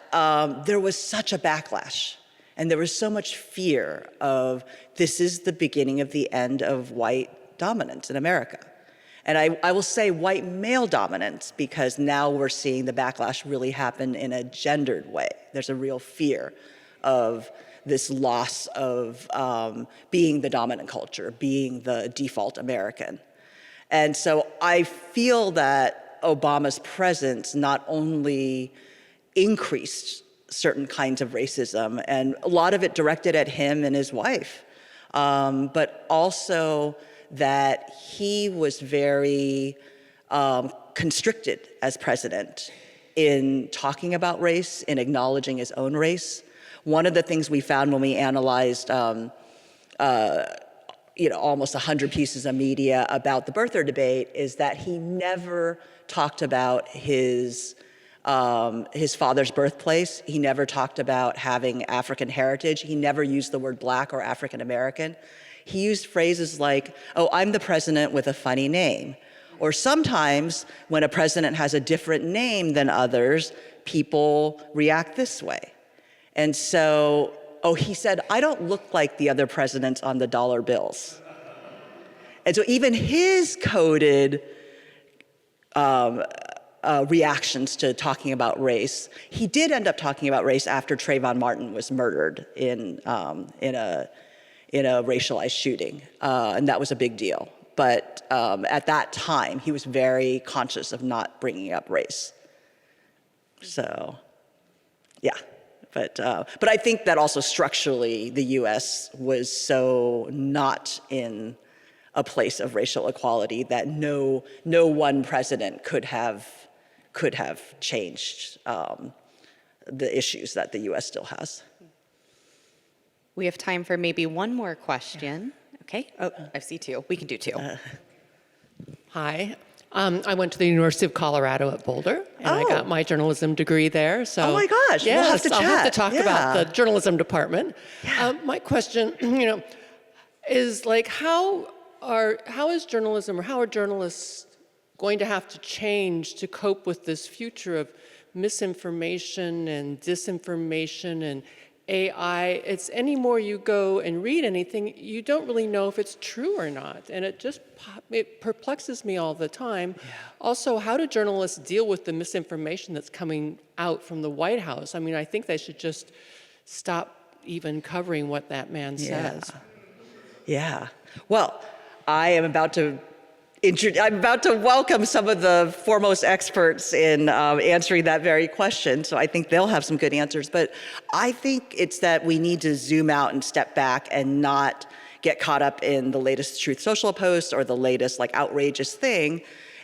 there was such a backlash, and there was so much fear of this is the beginning of the end of white dominance in America. And I will say white male dominance because now we're seeing the backlash really happen in a gendered way. There's a real fear of this loss of being the dominant culture, being the default American. And so I feel that Obama's presence not only increased certain kinds of racism, and a lot of it directed at him and his wife, but also that he was very constricted as president in talking about race, in acknowledging his own race. One of the things we found when we analyzed almost 100 pieces of media about the birther debate is that he never talked about his father's birthplace. He never talked about having African heritage. He never used the word Black or African American. He used phrases like, oh, I'm the president with a funny name. Or sometimes when a president has a different name than others, people react this way. And so, he said, I don't look like the other presidents on the dollar bills. And so even his coded reactions to talking about race, he did end up talking about race after Trayvon Martin was murdered in a racialized shooting, and that was a big deal. But at that time, he was very conscious of not bringing up race. So, yeah. But I think that also structurally, the U.S. was so not in a place of racial equality that no one president could have changed the issues that the U.S. still has. We have time for maybe one more question. Okay. Oh, I see two. We can do two. Hi. I went to the University of Colorado at Boulder, and I got my journalism degree there. So, oh my gosh, yes, we'll have to chat. I'll have to talk about the journalism department. Yeah. My question, is like, how is journalism, or how are journalists going to have to change to cope with this future of misinformation and disinformation and AI? It's any more you go and read anything, you don't really know if it's true or not. And it perplexes me all the time. Yeah. Also, how do journalists deal with the misinformation that's coming out from the White House? I mean, I think they should just stop even covering what that man says. Yeah. Well, I'm about to welcome some of the foremost experts in answering that very question, so I think they'll have some good answers. But I think it's that we need to zoom out and step back and not get caught up in the latest Truth Social post or the latest outrageous thing,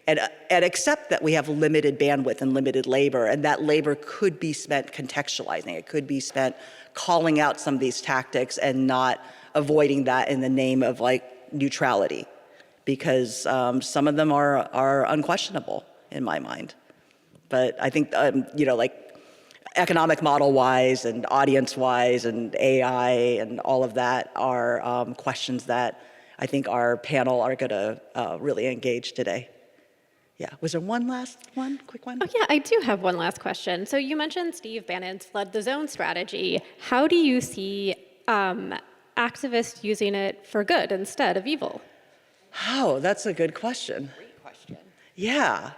and accept that we have limited bandwidth and limited labor, and that labor could be spent contextualizing. It could be spent calling out some of these tactics and not avoiding that in the name of neutrality. Because some of them are unquestionable in my mind. But I think, like economic model-wise and audience-wise and AI and all of that are questions that I think our panel are going to really engage today. Yeah, was there one last one, quick one? Oh yeah, I do have one last question. So you mentioned Steve Bannon's flood the zone strategy. How do you see activists using it for good instead of evil? Oh, that's a good question. Great question. Yeah.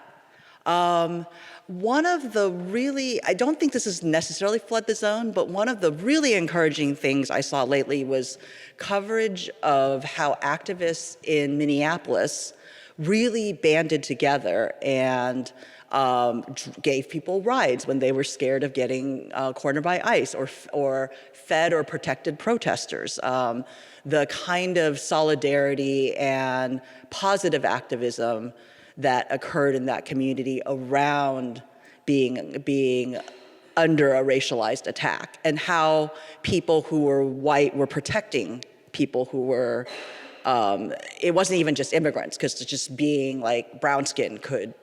One of the really, I don't think this is necessarily flood the zone, but one of the really encouraging things I saw lately was coverage of how activists in Minneapolis really banded together and gave people rides when they were scared of getting cornered by ICE or fed or protected protesters. The kind of solidarity and positive activism that occurred in that community around being under a racialized attack, and how people who were white were protecting people who were, it wasn't even just immigrants, because just being like brown skin could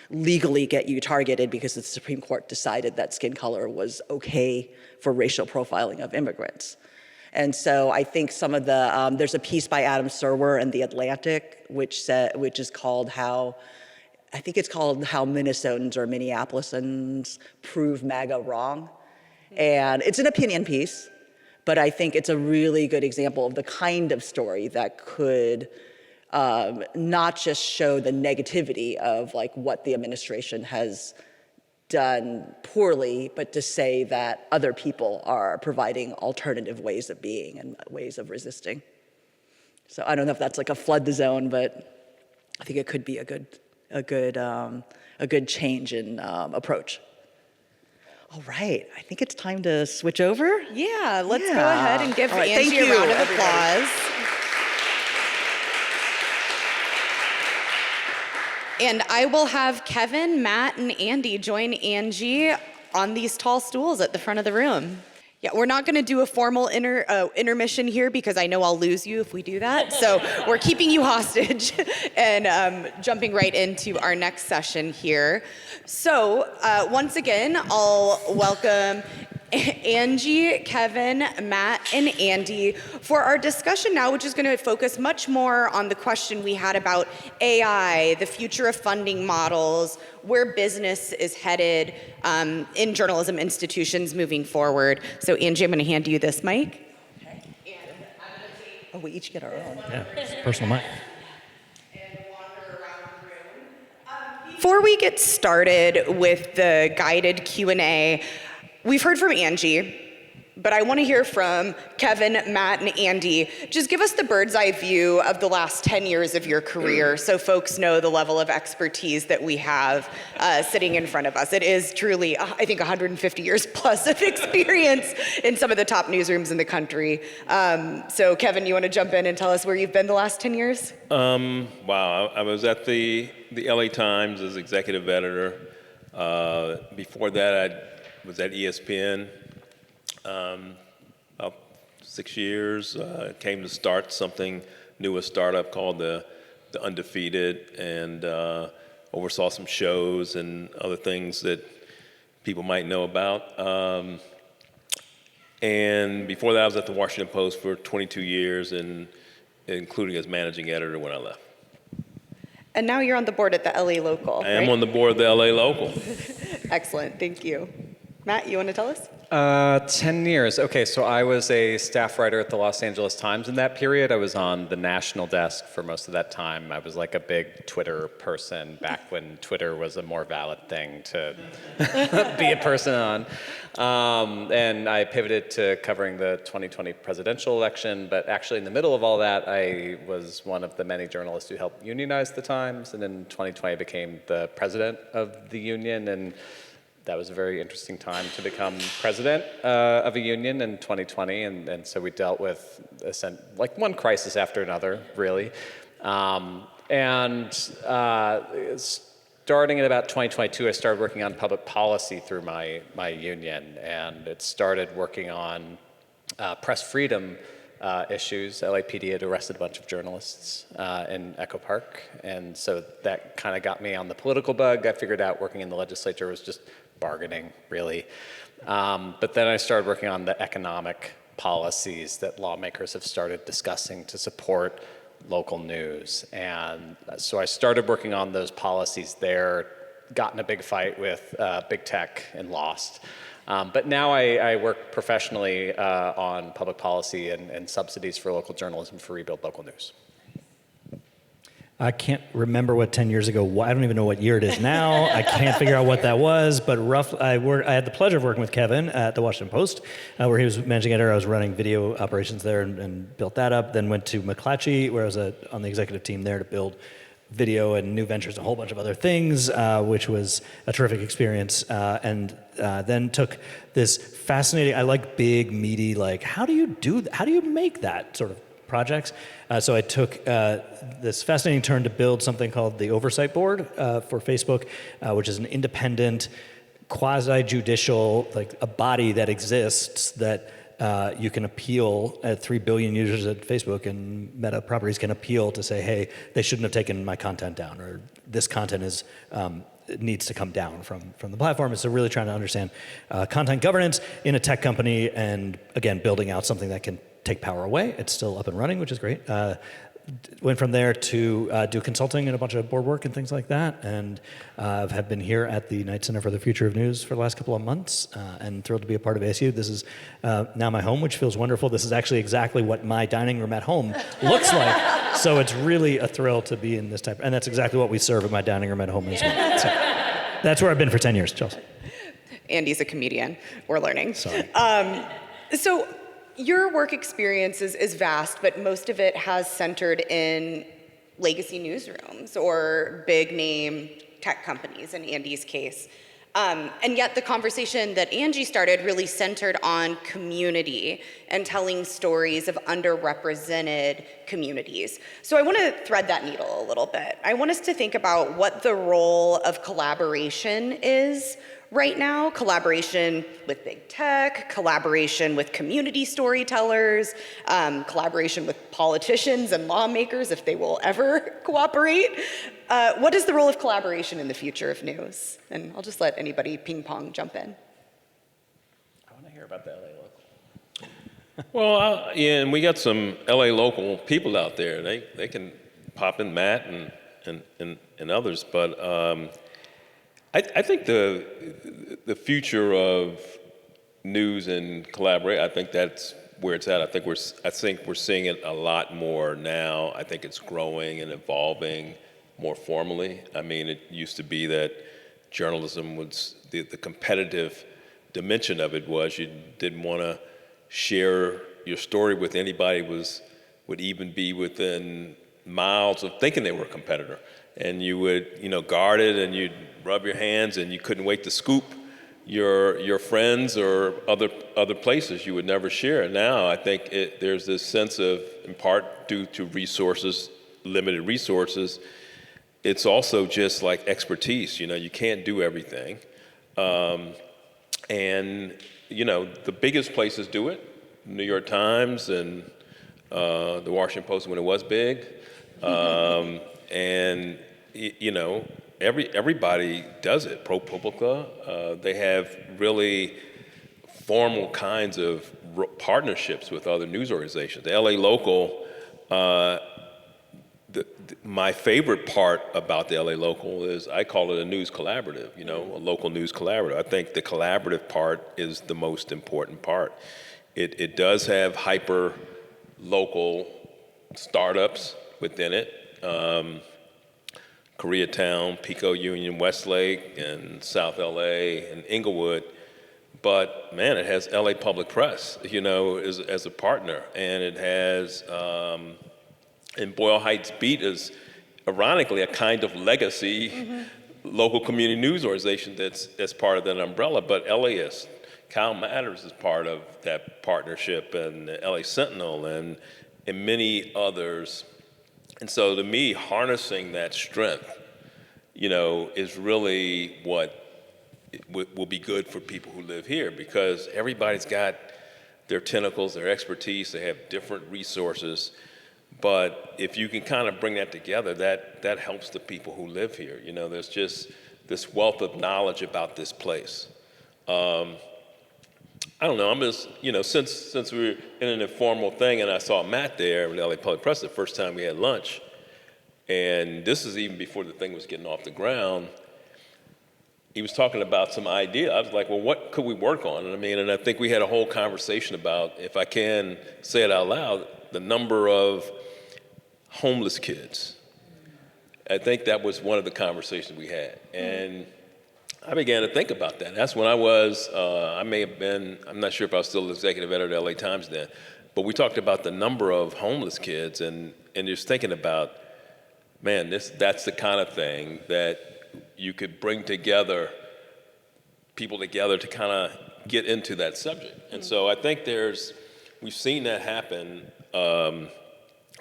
legally get you targeted because the Supreme Court decided that skin color was okay for racial profiling of immigrants. And so I think some of the, there's a piece by Adam Serwer in The Atlantic, which is called how Minnesotans or Minneapolisans prove MAGA wrong. And it's an opinion piece, but I think it's a really good example of the kind of story that could not just show the negativity of like what the administration has done poorly, but to say that other people are providing alternative ways of being and ways of resisting. So I don't know if that's like a flood the zone, but I think it could be a good change in approach. All right, I think it's time to switch over. Yeah, let's go ahead and give All right, Angie thank a you, round of everybody. applause. And I will have Kevin, Matt, and Andy join Angie on these tall stools at the front of the room. Yeah, we're not going to do a formal intermission here because I know I'll lose you if we do that. So we're keeping you hostage and jumping right into our next session here. So once again, I'll welcome Angie, Kevin, Matt, and Andy for our discussion now, which is going to focus much more on the question we had about AI, the future of funding models, where business is headed in journalism institutions moving forward. So Angie, I'm going to hand you this mic. Okay. Oh, we each get our own. Yeah, it's a personal mic. Before we get started with the guided Q&A, we've heard from Angie, but I want to hear from Kevin, Matt, and Andy. Just give us the bird's eye view of the last 10 years of your career so folks know the level of expertise that we have sitting in front of us. It is truly, I think, 150 years plus of experience in some of the top newsrooms in the country. So Kevin, you want to jump in and tell us where you've been the last 10 years? Wow, I was at the LA Times as executive editor. Before that, I was at ESPN about 6 years. Came to start something new, a startup called the Undefeated, and oversaw some shows and other things that people might know about. And before that, I was at the Washington Post for 22 years, and including as managing editor when I left. And now you're on the board at the LA Local, I am on the board of the LA Local. Excellent, thank you. Matt, you want to tell us? 10 years. Okay, so I was a staff writer at the Los Angeles Times in that period. I was on the national desk for most of that time. I was like a big Twitter person back when Twitter was a more valid thing to be a person on. And I pivoted to covering the 2020 presidential election, but actually in the middle of all that, I was one of the many journalists who helped unionize the Times, and in 2020 I became the president of the union, and that was a very interesting time to become president of a union in 2020, and so we dealt with like one crisis after another, really. Starting in about 2022, I started working on public policy through my union, and it started working on press freedom issues. LAPD had arrested a bunch of journalists in Echo Park, and so that kind of got me on the political bug. I figured out working in the legislature was just bargaining, really. But then I started working on the economic policies that lawmakers have started discussing to support local news. And so I started working on those policies there, got in a big fight with big tech and lost. But now I work professionally on public policy and subsidies for local journalism for Rebuild Local News. I can't remember what 10 years ago, I don't even know what year it is now. I can't figure out what that was, but I had the pleasure of working with Kevin at the Washington Post, where he was managing editor. I was running video operations there and built that up. Then went to McClatchy, where I was on the executive team there to build video and new ventures, a whole bunch of other things, which was a terrific experience. And then took this fascinating, I like big, meaty, like, how do you make that sort of projects? So I took this fascinating turn to build something called the Oversight Board for Facebook, which is an independent, quasi-judicial, like a body that exists that you can appeal at 3 billion users at Facebook, and Meta Properties can appeal to say, hey, they shouldn't have taken my content down, or this content is needs to come down from the platform. So really trying to understand content governance in a tech company, and again, building out something that can take power away. It's still up and running, which is great. Went from there to do consulting and a bunch of board work and things like that, and have been here at the Knight Center for the Future of News for the last couple of months, and thrilled to be a part of ASU. This is now my home, which feels wonderful. This is actually exactly what my dining room at home looks like, so it's really a thrill to be in this type, and that's exactly what we serve at my dining room at home as well. So that's where I've been for 10 years, Chelsea. Andy's a comedian, we're learning. Sorry. So your work experience is vast, but most of it has centered in legacy newsrooms or big name tech companies in Andy's case. And yet the conversation that Angie started really centered on community and telling stories of underrepresented communities. So I want to thread that needle a little bit. I want us to think about what the role of collaboration is right now. Collaboration with big tech, collaboration with community storytellers, collaboration with politicians and lawmakers if they will ever cooperate. What is the role of collaboration in the future of news? And I'll just let anybody ping pong jump in. I want to hear about the LA local. Well, yeah, and we got some LA local people out there. They can pop in, Matt and others, but I think the future of news and collaborate, I think that's where it's at. I think we're seeing it a lot more now. I think it's growing and evolving more formally. I mean, it used to be that journalism was the competitive dimension of it was you didn't want to share your story with anybody would even be within miles of thinking they were a competitor. And you would, guard it, and you'd rub your hands, and you couldn't wait to scoop your friends or other places you would never share. Now I think there's this sense of, in part due to limited resources, it's also just like expertise. You can't do everything, and the biggest places do it. New York Times and the Washington Post when it was big. And everybody does it. ProPublica, they have really formal kinds of partnerships with other news organizations. The LA Local, my favorite part about the LA Local is I call it a news collaborative, a local news collaborative. I think the collaborative part is the most important part. It does have hyper local startups within it. Koreatown, Pico Union, Westlake, and South LA, and Inglewood. But man, it has LA Public Press, as a partner. And it has, and Boyle Heights Beat is ironically a kind of legacy local community news organization that's part of that umbrella. But LAist, Kyle Matters is part of that partnership, and the LA Sentinel, and many others. And so to me, harnessing that strength, is really what will be good for people who live here, because everybody's got their tentacles, their expertise, they have different resources. But if you can kind of bring that together, that helps the people who live here. You know, there's just this wealth of knowledge about this place. I don't know, I'm just, you know, since we were in an informal thing and I saw Matt there with LA Public Press the first time we had lunch, and this is even before the thing was getting off the ground, he was talking about some idea. I was like, well, what could we work on? And I mean, and I think we had a whole conversation about, if I can say it out loud, the number of homeless kids. I think that was one of the conversations we had. And I began to think about that. That's when I was, I may have been, I'm not sure if I was still the executive editor of LA Times then, but we talked about the number of homeless kids and just thinking about, man, that's the kind of thing that you could bring together, people together to kind of get into that subject. And so I think we've seen that happen a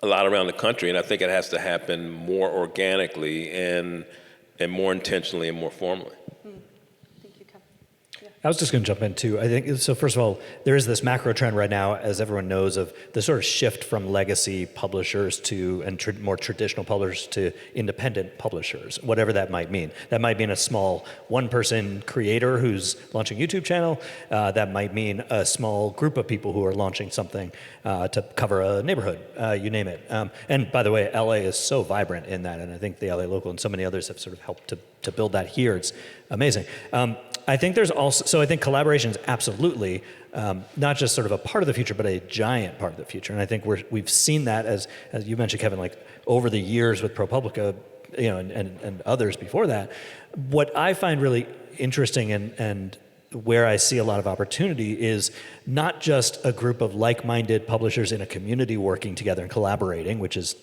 lot around the country, and I think it has to happen more organically and more intentionally and more formally. I was just going to jump in too. I think so. First of all, there is this macro trend right now, as everyone knows, of the sort of shift from legacy publishers to more traditional publishers to independent publishers, whatever that might mean. That might mean a small one-person creator who's launching a YouTube channel. That might mean a small group of people who are launching something to cover a neighborhood. You name it. And by the way, LA is so vibrant in that, and I think the LA Local and so many others have sort of helped to build that here. It's amazing. I think there's also, so I think collaboration is absolutely not just sort of a part of the future, but a giant part of the future. And I think we've seen that as you mentioned, Kevin, like over the years with ProPublica, you know, and others before that. What I find really interesting and where I see a lot of opportunity is not just a group of like-minded publishers in a community working together and collaborating, which is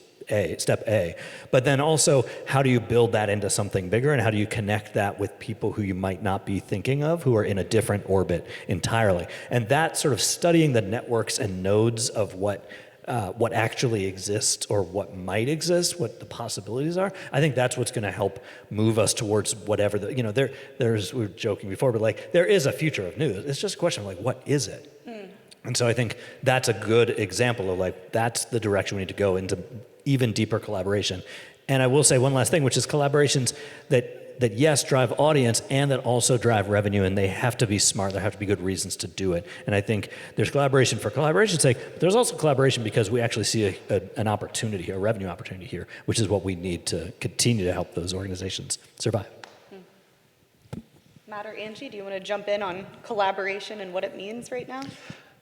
step A, but then also how do you build that into something bigger, and how do you connect that with people who you might not be thinking of, who are in a different orbit entirely. And that sort of studying the networks and nodes of what actually exists or what might exist, what the possibilities are, I think that's what's going to help move us towards whatever we were joking before, but like there is a future of news. It's just a question of like, what is it? And so I think that's a good example of like, that's the direction we need to go into even deeper collaboration. And I will say one last thing, which is collaborations that yes, drive audience and that also drive revenue, and they have to be smart. There have to be good reasons to do it. And I think there's collaboration for collaboration's sake, but there's also collaboration because we actually see an opportunity here, a revenue opportunity here, which is what we need to continue to help those organizations survive. Matt or Angie, do you want to jump in on collaboration and what it means right now?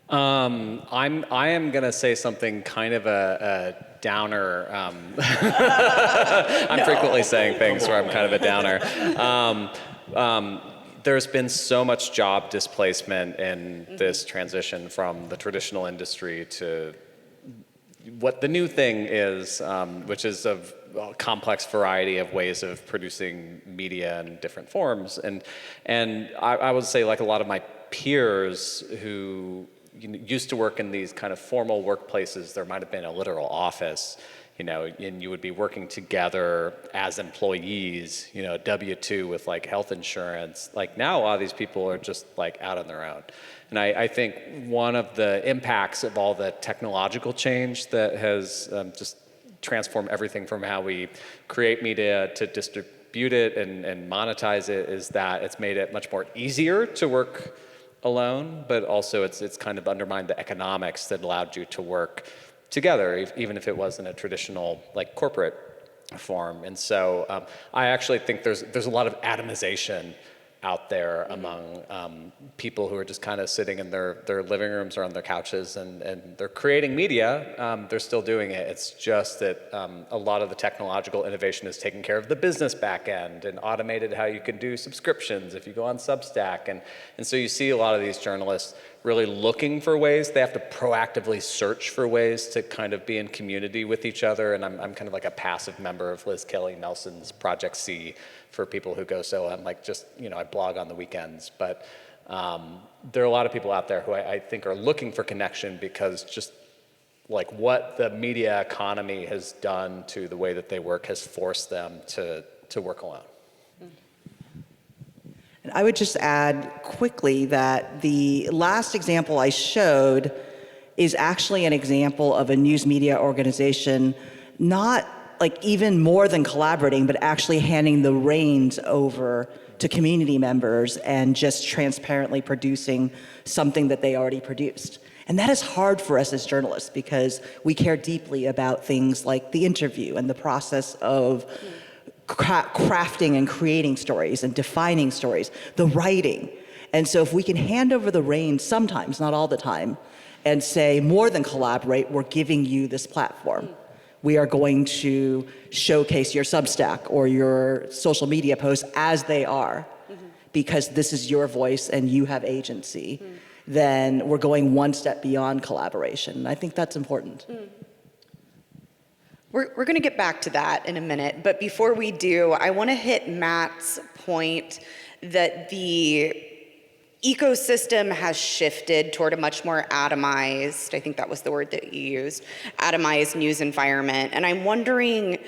I am gonna say something kind of a downer. I'm frequently saying things where I'm kind of a downer. There's been so much job displacement in this transition from the traditional industry to what the new thing is, which is a complex variety of ways of producing media in different forms. And I would say, like a lot of my peers who used to work in these kind of formal workplaces, there might have been a literal office, and you would be working together as employees, W-2 with like health insurance. Like now, a lot of these people are just like out on their own. And I think one of the impacts of all the technological change that has just transformed everything from how we create media to distribute it and monetize it is that it's made it much more easier to work alone, but also it's kind of undermined the economics that allowed you to work together, even if it wasn't a traditional like corporate form. And so I actually think there's a lot of atomization out there among people who are just kind of sitting in their living rooms or on their couches and they're creating media. They're still doing it. It's just that a lot of the technological innovation is taking care of the business back end and automated how you can do subscriptions if you go on Substack. And so you see a lot of these journalists really looking for ways. They have to proactively search for ways to kind of be in community with each other. And I'm kind of like a passive member of Liz Kelly Nelson's Project C for people who go, so I'm like just, I blog on the weekends. But there are a lot of people out there who I think are looking for connection because just like what the media economy has done to the way that they work has forced them to work alone. And I would just add quickly that the last example I showed is actually an example of a news media organization not like even more than collaborating, but actually handing the reins over to community members and just transparently producing something that they already produced. And that is hard for us as journalists because we care deeply about things like the interview and the process of crafting and creating stories and defining stories, the writing. And so if we can hand over the reins sometimes, not all the time, and say more than collaborate, we're giving you this platform. We are going to showcase your Substack or your social media posts as they are, because this is your voice and you have agency. Then we're going one step beyond collaboration. I think that's important. We're going to get back to that in a minute, but before we do, I want to hit Matt's point that the ecosystem has shifted toward a much more atomized, I think that was the word that you used, atomized news environment. And I'm wondering,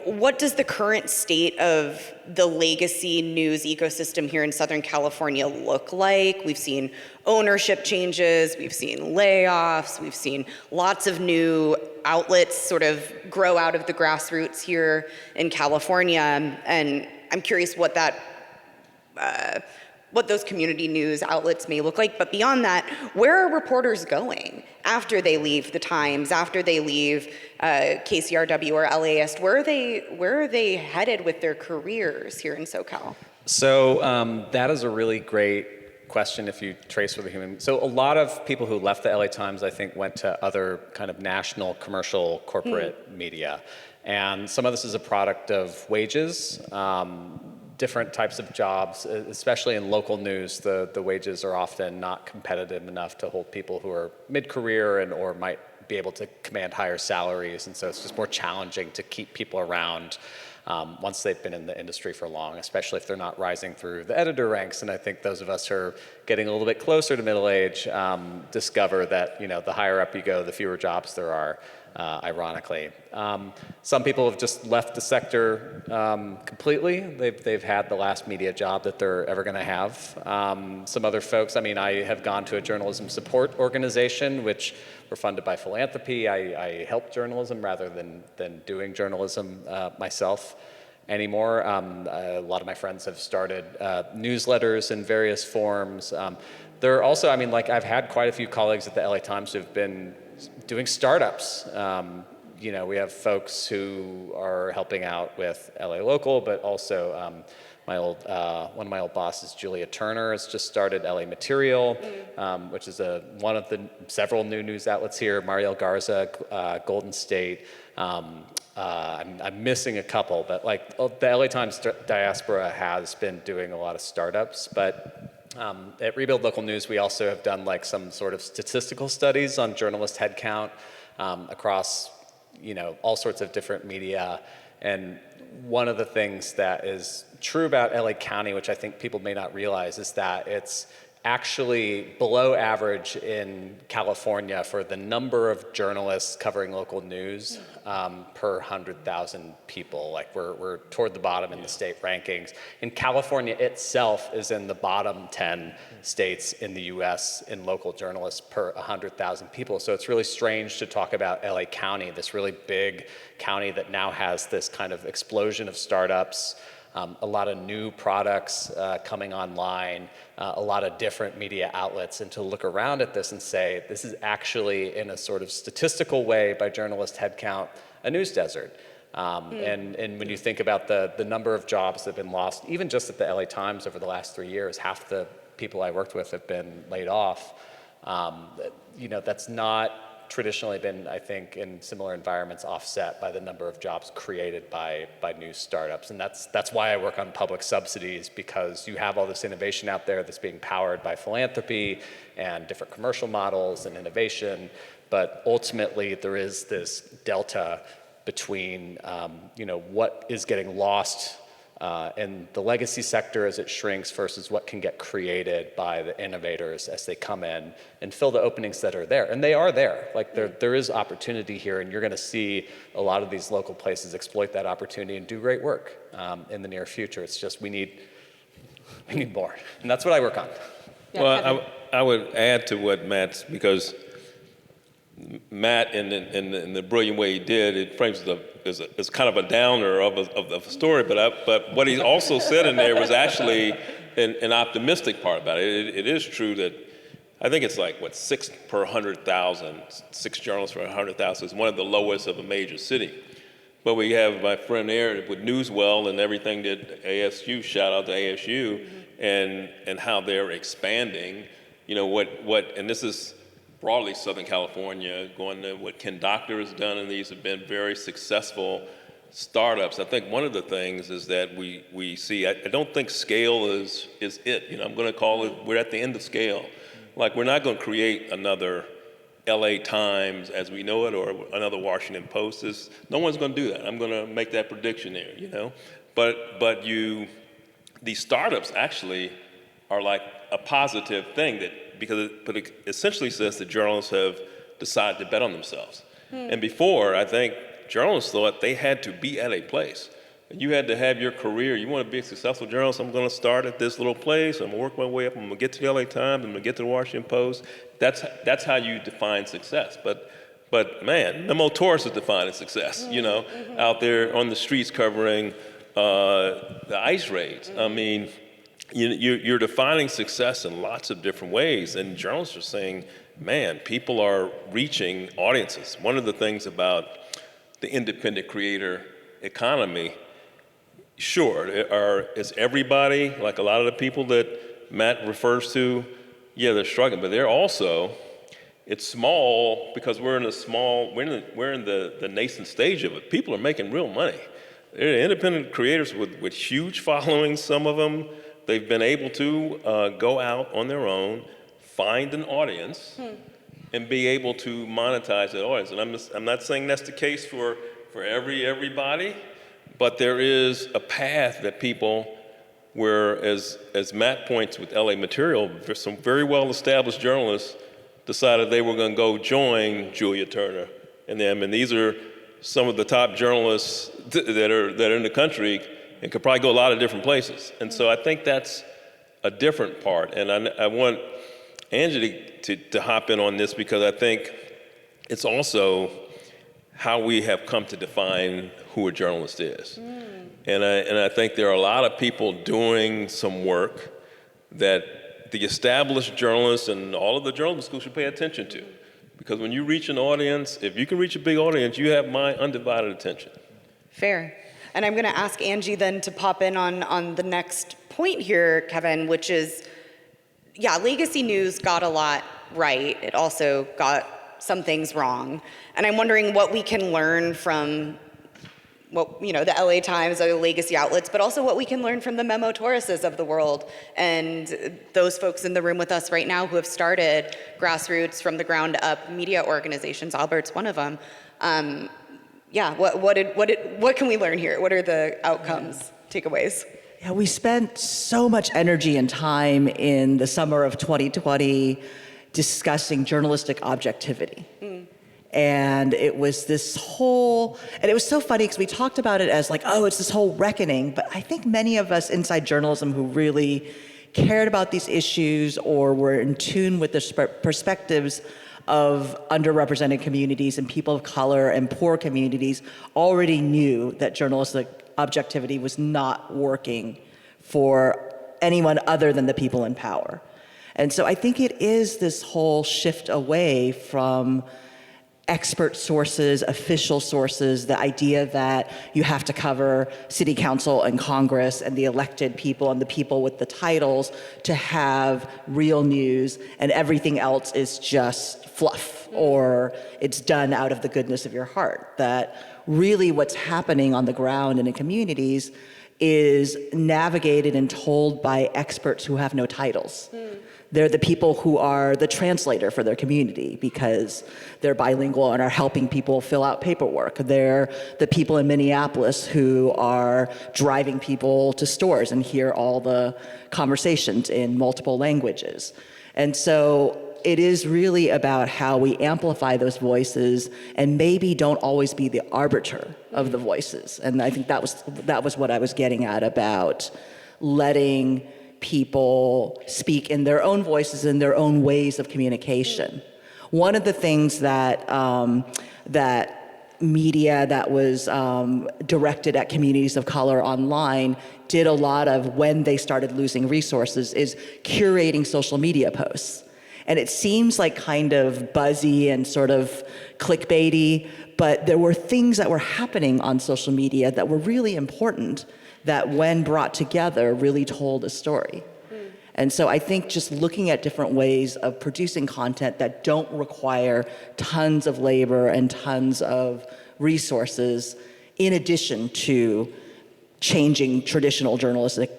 what does the current state of the legacy news ecosystem here in Southern California look like? We've seen ownership changes, we've seen layoffs, we've seen lots of new outlets sort of grow out of the grassroots here in California. And I'm curious what those community news outlets may look like. But beyond that, where are reporters going after they leave the Times, after they leave KCRW or LAist? Where are they headed with their careers here in SoCal? So that is a really great question if you trace with a human. So a lot of people who left the LA Times, I think, went to other kind of national commercial corporate media. And some of this is a product of wages, different types of jobs, especially in local news. The wages are often not competitive enough to hold people who are mid-career or might be able to command higher salaries. And so it's just more challenging to keep people around once they've been in the industry for long, especially if they're not rising through the editor ranks. And I think those of us who are getting a little bit closer to middle age discover that the higher up you go, the fewer jobs there are, ironically. Some people have just left the sector completely. They've had the last media job that they're ever going to have. Some other folks, I have gone to a journalism support organization, which were funded by philanthropy. I help journalism rather than doing journalism myself anymore. A lot of my friends have started newsletters in various forms. There are also, I've had quite a few colleagues at the LA Times who've been doing startups. We have folks who are helping out with LA Local, but also one of my old bosses, Julia Turner, has just started LA Material, which is one of the several new news outlets here. Mariel Garza, Golden State. I'm missing a couple, but the LA Times diaspora has been doing a lot of startups. But at Rebuild Local News, we also have done some sort of statistical studies on journalist headcount across all sorts of different media. And one of the things that is true about LA County, which I think people may not realize, is that it's actually below average in California for the number of journalists covering local news per 100,000 people. We're toward the bottom in the state rankings. And California itself is in the bottom 10 states in the US in local journalists per 100,000 people. So it's really strange to talk about LA County, this really big county that now has this kind of explosion of startups, a lot of new products coming online, a lot of different media outlets, and to look around at this and say, this is actually, in a sort of statistical way, by journalist headcount, a news desert. And when you think about the number of jobs that have been lost, even just at the LA Times over the last 3 years, half the people I worked with have been laid off. That's not traditionally been, I think, in similar environments offset by the number of jobs created by new startups. And that's why I work on public subsidies, because you have all this innovation out there that's being powered by philanthropy and different commercial models and innovation. But ultimately, there is this delta between what is getting lost in the legacy sector as it shrinks versus what can get created by the innovators as they come in and fill the openings that are there. And they are there. There is opportunity here, and you're going to see a lot of these local places exploit that opportunity and do great work in the near future. It's just we need We need more. And that's what I work on. Yeah, Well, Kevin. I would add to what Matt's, because Matt, in the brilliant way he did, it frames it as kind of a downer of a story, but what he also said in there was actually an optimistic part about it. It is true that I think it's like, 6 per 100,000, 6 journalists per 100,000 is one of the lowest of a major city. But we have my friend there with Newswell and everything that ASU, shout out to ASU, and how they're expanding, and this is broadly Southern California, going to what Ken Doctor has done, and these have been very successful startups. I think one of the things is that we see, I don't think scale is it. I'm going to call it, we're at the end of scale. Like, we're not going to create another LA Times as we know it, or another Washington Post. No one's going to do that. I'm going to make that prediction there, But these startups actually are like a positive thing because it essentially says that journalists have decided to bet on themselves. And before, I think journalists thought they had to be at a place. You had to have your career. You want to be a successful journalist, I'm going to start at this little place. I'm going to work my way up. I'm going to get to the LA Times. I'm going to get to the Washington Post. That's how you define success. But man, Memo Torres is defining success, out there on the streets covering the ICE raids. I mean, you're defining success in lots of different ways. And journalists are saying, man, people are reaching audiences. One of the things about the independent creator economy, sure, is everybody, like a lot of the people that Matt refers to, yeah, they're struggling, but they're also, it's small because we're in the nascent stage of it. People are making real money. They're independent creators with huge followings, some of them. They've been able to go out on their own, find an audience, and be able to monetize that audience. And I'm not saying that's the case for everybody, but there is a path that people, where, as Matt points with LA Material, some very well-established journalists decided they were going to go join Julia Turner and them. And these are some of the top journalists that are in the country and could probably go a lot of different places. And so I think that's a different part. And I want Angie to hop in on this, because I think it's also how we have come to define who a journalist is. And I think there are a lot of people doing some work that the established journalists and all of the journalism schools should pay attention to. Because when you reach an audience, if you can reach a big audience, you have my undivided attention. Fair. And I'm going to ask Angie then to pop in on the next point here, Kevin, which is, yeah, legacy news got a lot right. It also got some things wrong. And I'm wondering what we can learn from the LA Times, other legacy outlets, but also what we can learn from the Memo Torreses of the world and those folks in the room with us right now who have started grassroots from the ground up media organizations. Albert's one of them. What can we learn here? What are the outcomes, takeaways? Yeah, we spent so much energy and time in the summer of 2020 discussing journalistic objectivity. And it was and it was so funny because we talked about it as like, oh, it's this whole reckoning. But I think many of us inside journalism who really cared about these issues or were in tune with the perspectives of underrepresented communities and people of color and poor communities already knew that journalistic objectivity was not working for anyone other than the people in power. And so I think it is this whole shift away from expert sources, official sources, the idea that you have to cover city council and Congress and the elected people and the people with the titles to have real news, and everything else is just fluff or it's done out of the goodness of your heart. That really what's happening on the ground and in communities is navigated and told by experts who have no titles. They're the people who are the translator for their community because they're bilingual and are helping people fill out paperwork. They're the people in Minneapolis who are driving people to stores and hear all the conversations in multiple languages. And so it is really about how we amplify those voices and maybe don't always be the arbiter of the voices. And I think that was what I was getting at about letting people speak in their own voices, in their own ways of communication. One of the things that media that was directed at communities of color online did a lot of when they started losing resources is curating social media posts. And it seems like kind of buzzy and sort of clickbaity, but there were things that were happening on social media that were really important that when brought together really told a story. And so I think just looking at different ways of producing content that don't require tons of labor and tons of resources, in addition to changing traditional journalistic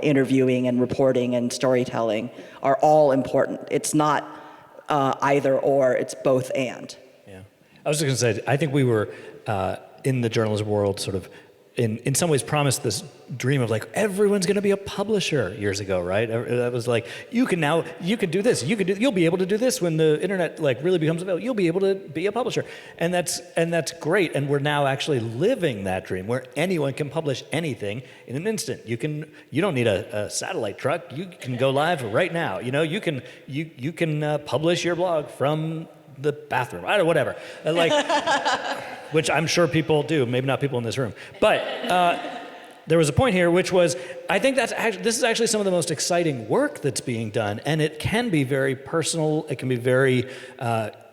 interviewing and reporting and storytelling, are all important. It's not either or, it's both and. Yeah. I was just going to say, I think we were in the journalism world sort of in some ways promised this dream of like everyone's going to be a publisher years ago, right? That was like you can do this, you'll be able to do this when the internet like really becomes available. You'll be able to be a publisher, and that's great. And we're now actually living that dream where anyone can publish anything in an instant. You don't need a satellite truck. You can go live right now. You can publish your blog from the bathroom, I don't know, whatever. Like, which I'm sure people do, maybe not people in this room. But there was a point here, which was, I think this is actually some of the most exciting work that's being done, and it can be very personal, it can be very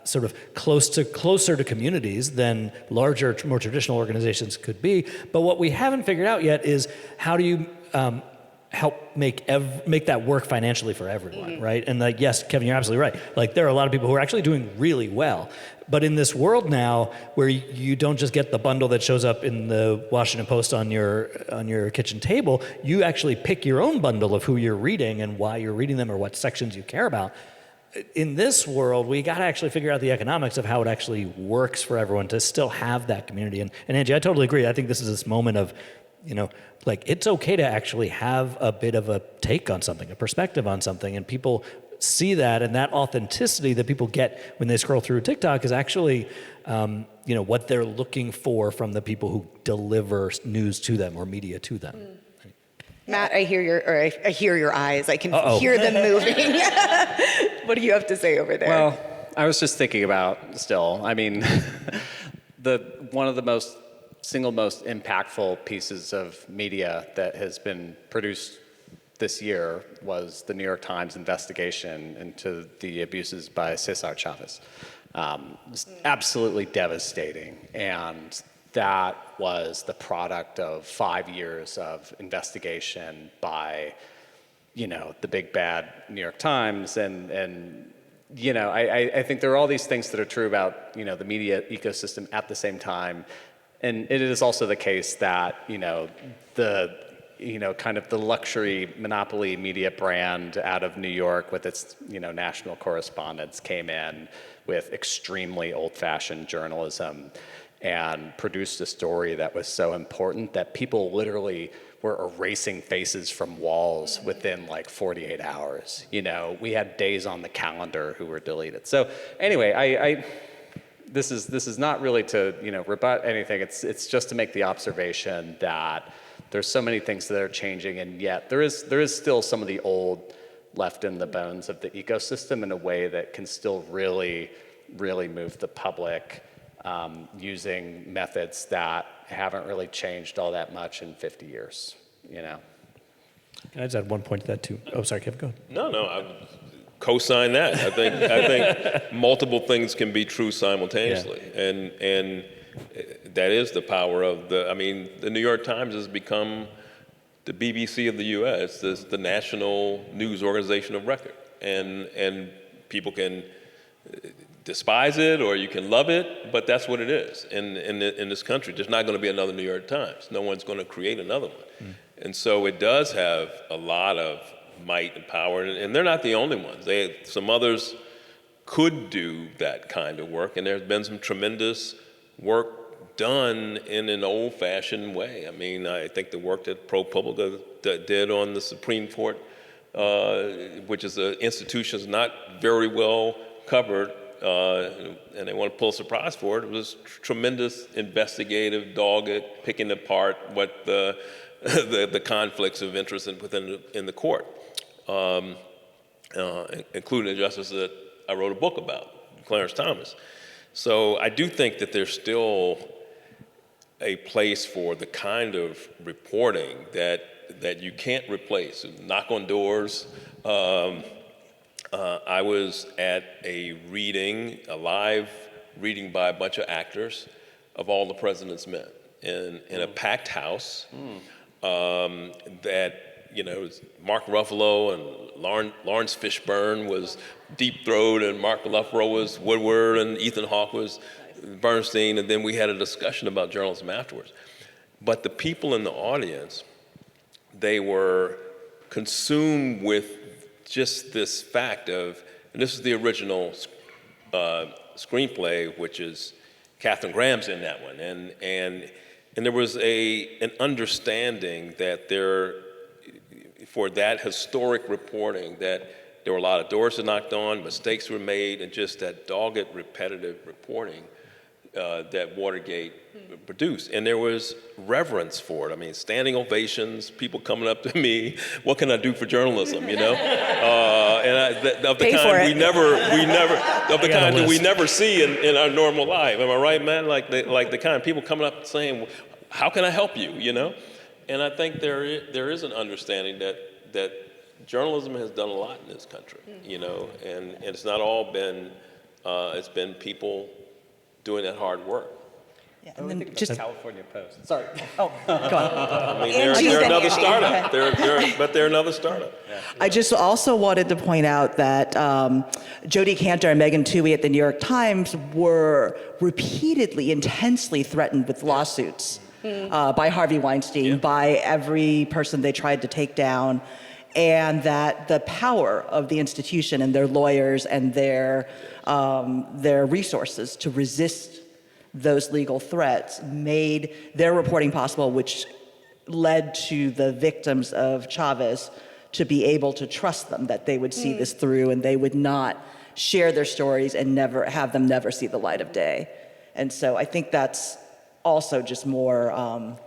sort of closer to communities than larger, more traditional organizations could be. But what we haven't figured out yet is how do you help make that work financially for everyone, right? And like, yes, Kevin, you're absolutely right. Like, there are a lot of people who are actually doing really well. But in this world now, where you don't just get the bundle that shows up in the Washington Post on your kitchen table, you actually pick your own bundle of who you're reading and why you're reading them or what sections you care about. In this world, we got to actually figure out the economics of how it actually works for everyone to still have that community. And Angie, I totally agree. I think this is this moment of, like, it's okay to actually have a bit of a take on something, a perspective on something, and people see that, and that authenticity that people get when they scroll through TikTok is actually, what they're looking for from the people who deliver news to them or media to them. Matt, I hear your eyes. I can hear them moving. What do you have to say over there? Well, I was just thinking about still, I mean, one of the single most impactful pieces of media that has been produced this year was the New York Times investigation into the abuses by Cesar Chavez. It was absolutely devastating, and that was the product of 5 years of investigation by, the big bad New York Times, and I think there are all these things that are true about, the media ecosystem at the same time. And it is also the case that, kind of the luxury monopoly media brand out of New York with its, national correspondents came in with extremely old-fashioned journalism and produced a story that was so important that people literally were erasing faces from walls within like 48 hours. We had days on the calendar who were deleted. So anyway, This is not really to rebut anything. It's just to make the observation that there's so many things that are changing, and yet there is still some of the old left in the bones of the ecosystem in a way that can still really, really move the public using methods that haven't really changed all that much in 50 years. Can I just add one point to that too? Oh, sorry, Kevin, go ahead. No, I co-sign that. I think multiple things can be true simultaneously, and that is the power of the New York Times has become the BBC of the U.S. It's the national news organization of record, and people can despise it or you can love it, but that's what it is. In this country, there's not going to be another New York Times. No one's going to create another one, and so it does have a lot of might and power, and they're not the only ones. Some others could do that kind of work, and there's been some tremendous work done in an old-fashioned way. I think the work that ProPublica did on the Supreme Court, which is an institution that's not very well covered, and they want to pull surprise for it. It was tremendous, investigative, dogged, picking apart what the the conflicts of interest in the court, including the justice that I wrote a book about, Clarence Thomas. So I do think that there's still a place for the kind of reporting that you can't replace. Knock on doors. I was at a live reading by a bunch of actors of All the President's Men in a packed house that, Mark Ruffalo and Lawrence Fishburne was Deep Throat, and Mark Ruffalo was Woodward, and Ethan Hawke was Bernstein, and then we had a discussion about journalism afterwards. But the people in the audience, they were consumed with just this fact of, and this is the original screenplay, which is Katharine Graham's in that one, and there was an understanding that for that historic reporting, that there were a lot of doors that knocked on, mistakes were made, and just that dogged, repetitive reporting that Watergate produced. And there was reverence for it. I mean, standing ovations, people coming up to me, what can I do for journalism, And of the kind that we never see in our normal life. Am I right, man? Like the kind of people coming up saying, how can I help you, And I think there is an understanding that journalism has done a lot in this country, and it's not all been, it's been people doing that hard work. Yeah, and then just California Post. Sorry. Oh, go on. I mean, they're another startup. They're another startup. Yeah. I just also wanted to point out that Jodi Kantor and Megan Twohey at the New York Times were repeatedly, intensely threatened with lawsuits by Harvey Weinstein, by every person they tried to take down, and that the power of the institution and their lawyers and their resources to resist those legal threats made their reporting possible, which led to the victims of Chavez to be able to trust them, that they would see this through and they would not share their stories and never see the light of day. And so I think that's also just more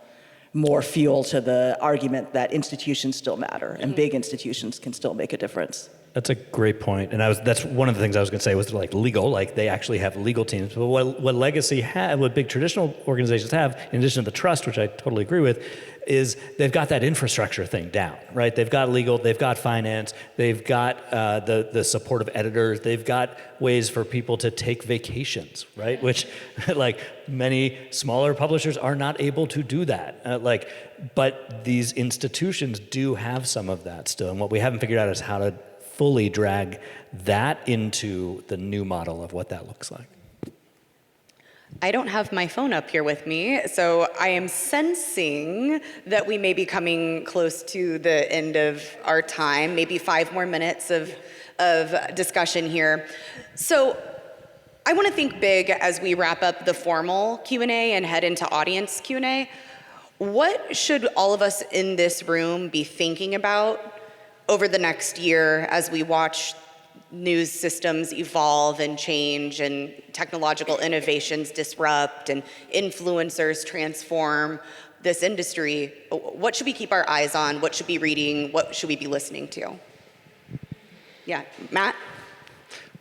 fuel to the argument that institutions still matter and big institutions can still make a difference. That's a great point. And that's one of the things I was going to say was legal, they actually have legal teams. But what legacy what big traditional organizations have, in addition to the trust, which I totally agree with, is they've got that infrastructure thing down, right? They've got legal, they've got finance, they've got the support of editors, they've got ways for people to take vacations, right? Which many smaller publishers are not able to do that. But these institutions do have some of that still. And what we haven't figured out is how to fully drag that into the new model of what that looks like. I don't have my phone up here with me, so I am sensing that we may be coming close to the end of our time, maybe 5 more minutes of discussion here. So I want to think big as we wrap up the formal Q&A and head into audience Q&A. What should all of us in this room be thinking about over the next year as we watch news systems evolve and change and technological innovations disrupt and influencers transform this industry? What should we keep our eyes on? What should we be reading? What should we be listening to? Yeah, Matt?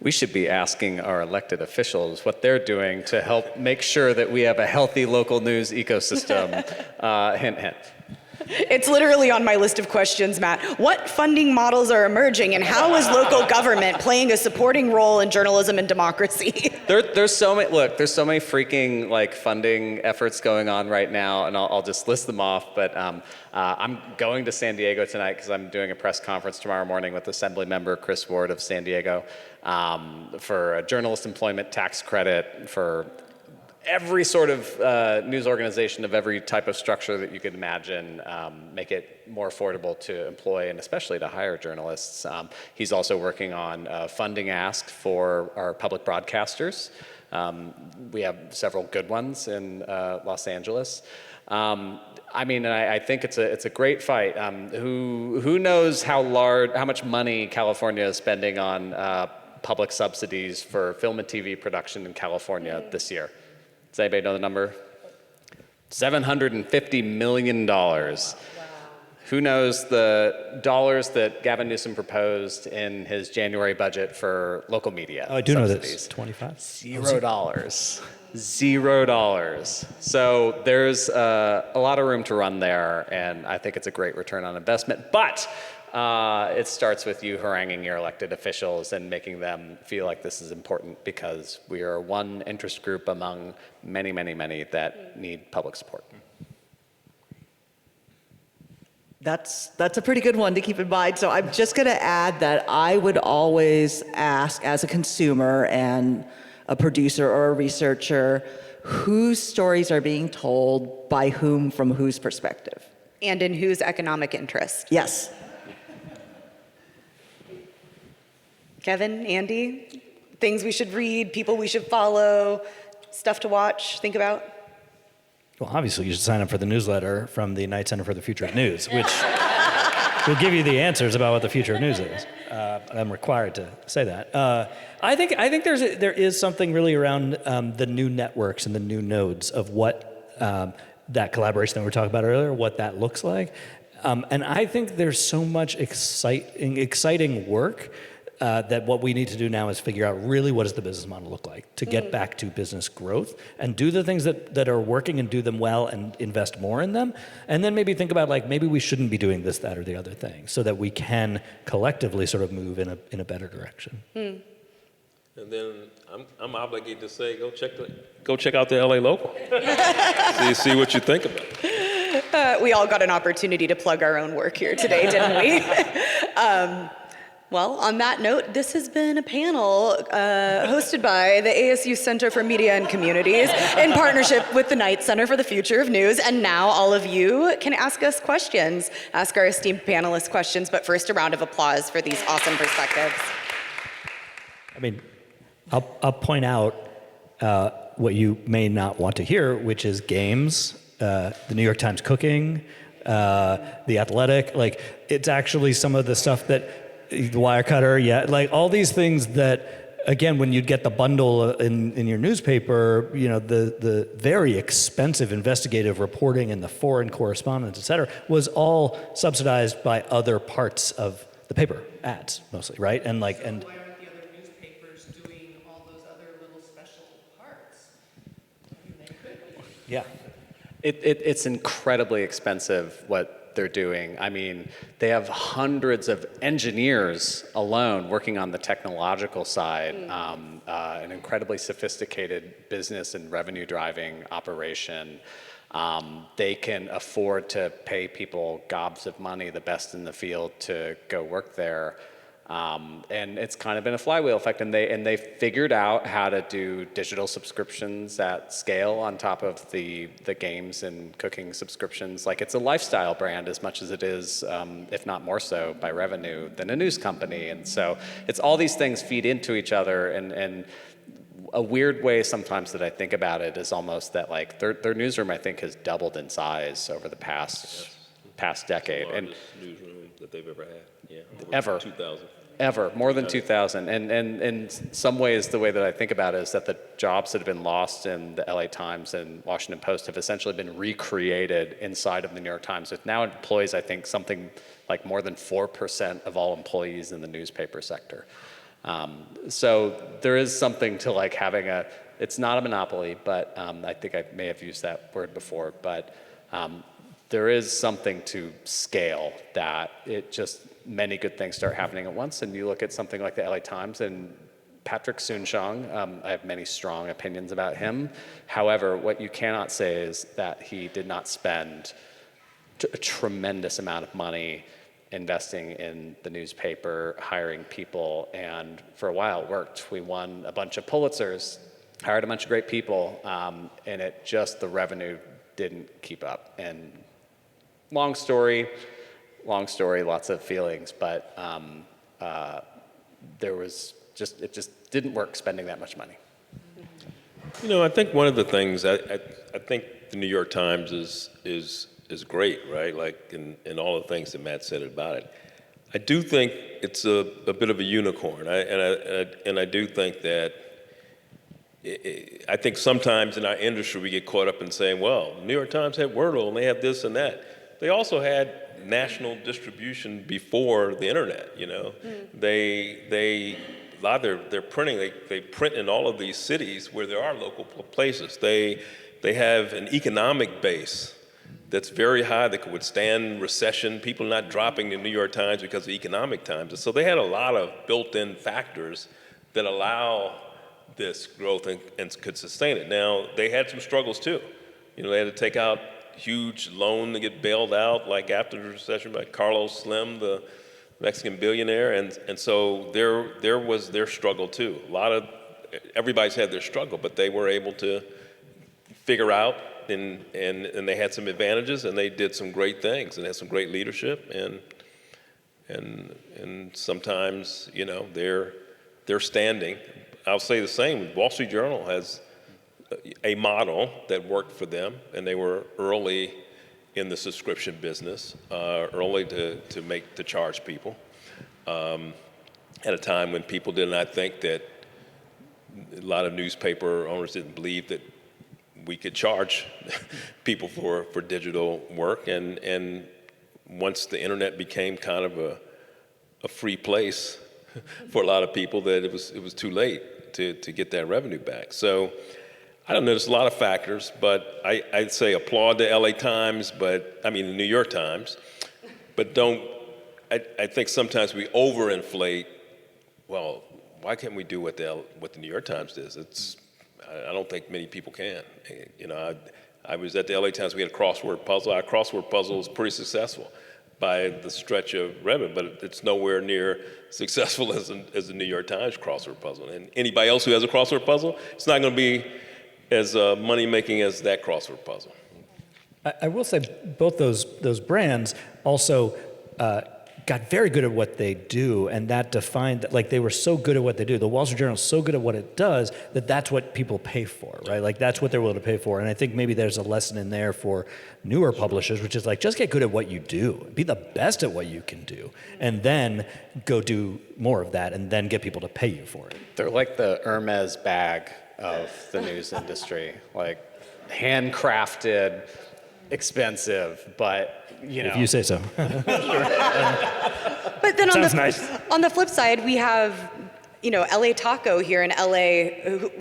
We should be asking our elected officials what they're doing to help make sure that we have a healthy local news ecosystem. Hint, hint. It's literally on my list of questions, Matt. What funding models are emerging, and how is local government playing a supporting role in journalism and democracy? There's so many freaking funding efforts going on right now, and I'll just list them off. But I'm going to San Diego tonight because I'm doing a press conference tomorrow morning with Assemblymember Chris Ward of San Diego for a journalist employment tax credit for every sort of news organization of every type of structure that you could imagine, make it more affordable to employ and especially to hire journalists. He's also working on funding ask for our public broadcasters. We have several good ones in Los Angeles. I think it's a great fight. Who knows how much money California is spending on public subsidies for film and TV production in California this year? Does anybody know the number? $750 million. Who knows the dollars that Gavin Newsom proposed in his January budget for local media? Oh, I do know subsidies? this. 25. $0. $0. So there's a lot of room to run there, and I think it's a great return on investment. But it starts with you haranguing your elected officials and making them feel like this is important, because we are one interest group among many, many, many that need public support. That's a pretty good one to keep in mind. So I'm just going to add that I would always ask, as a consumer and a producer or a researcher, whose stories are being told by whom, from whose perspective. And in whose economic interest? Yes. Kevin, Andy, things we should read, people we should follow, stuff to watch, think about? Well, obviously, you should sign up for the newsletter from the Knight Center for the Future of News, which will give you the answers about what the future of news is. I'm required to say that. I think there is something really around the new networks and the new nodes of what that collaboration that we were talking about earlier, what that looks like. And I think there's so much exciting work that what we need to do now is figure out really what does the business model look like to get back to business growth and do the things that are working and do them well and invest more in them. And then maybe think about, like, maybe we shouldn't be doing this, that, or the other thing, so that we can collectively sort of move in a better direction. And then I'm obligated to say, go check out the LA local. see what you think about it. We all got an opportunity to plug our own work here today, didn't we? Well, on that note, this has been a panel hosted by the ASU Center for Media and Communities in partnership with the Knight Center for the Future of News. And now all of you can ask us questions, ask our esteemed panelists questions, but first a round of applause for these awesome perspectives. I mean, I'll point out what you may not want to hear, which is games, the New York Times cooking, The Athletic. Like, it's actually some of the stuff that the Wirecutter, like all these things that, again, when you'd get the bundle in your newspaper, the very expensive investigative reporting and the foreign correspondence, et cetera, was all subsidized by other parts of the paper, ads mostly, right? And like, and Why aren't the other newspapers doing all those other little special parts? I mean, they could be. yeah. It's incredibly expensive what they're doing. I mean, they have hundreds of engineers alone working on the technological side, an incredibly sophisticated business and revenue driving operation. They can afford to pay people gobs of money, the best in the field, to go work there. And it's kind of been a flywheel effect, and they figured out how to do digital subscriptions at scale on top of the games and cooking subscriptions. Like, it's a lifestyle brand as much as it is, if not more so, by revenue than a news company. And so it's all these things feed into each other, and a weird way sometimes that I think about it is almost that, like, their newsroom, I think, has doubled in size over the past decade. The And largest newsroom that they've ever had. Yeah. Ever. 2,000. Ever, more than 2,000. And in some ways, the way that I think about it is that the jobs that have been lost in the LA Times and Washington Post have essentially been recreated inside of the New York Times. It now employs, I think, something like more than 4% of all employees in the newspaper sector. So there is something to, like, having it's not a monopoly, but I think I may have used that word before, but there is something to scale that many good things start happening at once. And you look at something like the LA Times and Patrick Soon-Shiong, I have many strong opinions about him. However, what you cannot say is that he did not spend a tremendous amount of money investing in the newspaper, hiring people, and for a while it worked. We won a bunch of Pulitzers, hired a bunch of great people, and the revenue didn't keep up. And long story, lots of feelings, but it just didn't work spending that much money. I think one of the things, I think the New York Times is great, right? Like, in all the things that Matt said about it. I do think it's a bit of a unicorn, and I do think that I think sometimes in our industry we get caught up in saying, well, the New York Times had Wordle and they have this and that. They also had national distribution before the internet, you know. They a lot of their printing, they print in all of these cities where there are local places. They have an economic base that's very high that could withstand recession, people not dropping the New York Times because of economic times. And so they had a lot of built-in factors that allow this growth and could sustain it. Now, they had some struggles too. You know, they had to take out huge loan to get bailed out, like after the recession by Carlos Slim, the Mexican billionaire, and so there was their struggle too. Everybody's had their struggle, but they were able to figure out, and they had some advantages, and they did some great things, and had some great leadership, and sometimes, you know, they're standing. I'll say the same. Wall Street Journal has a model that worked for them, and they were early in the subscription business, early to charge people, at a time when people did not think that, a lot of newspaper owners didn't believe that we could charge people for digital work, and once the internet became kind of a free place for a lot of people, that it was too late to get that revenue back. So I don't know, there's a lot of factors, but I'd say applaud the LA Times, the New York Times, but I think sometimes we overinflate, well, why can't we do what the New York Times does? I don't think many people can. You know, I was at the LA Times, we had a crossword puzzle. Our crossword puzzle was pretty successful by the stretch of revenue, but it's nowhere near successful as the New York Times crossword puzzle. And anybody else who has a crossword puzzle, it's not going to be as money-making as that crossword puzzle. I will say both those brands also got very good at what they do, and that defined that, like, they were so good at what they do. The Wall Street Journal is so good at what it does that that's what people pay for, right? Like, that's what they're willing to pay for. And I think maybe there's a lesson in there for newer publishers, which is like, just get good at what you do, be the best at what you can do, and then go do more of that, and then get people to pay you for it. They're like the Hermes bag of the news industry, like handcrafted, expensive, but you know. If you say so. But then Sounds nice. on the flip side, we have, you know, LA Taco here in LA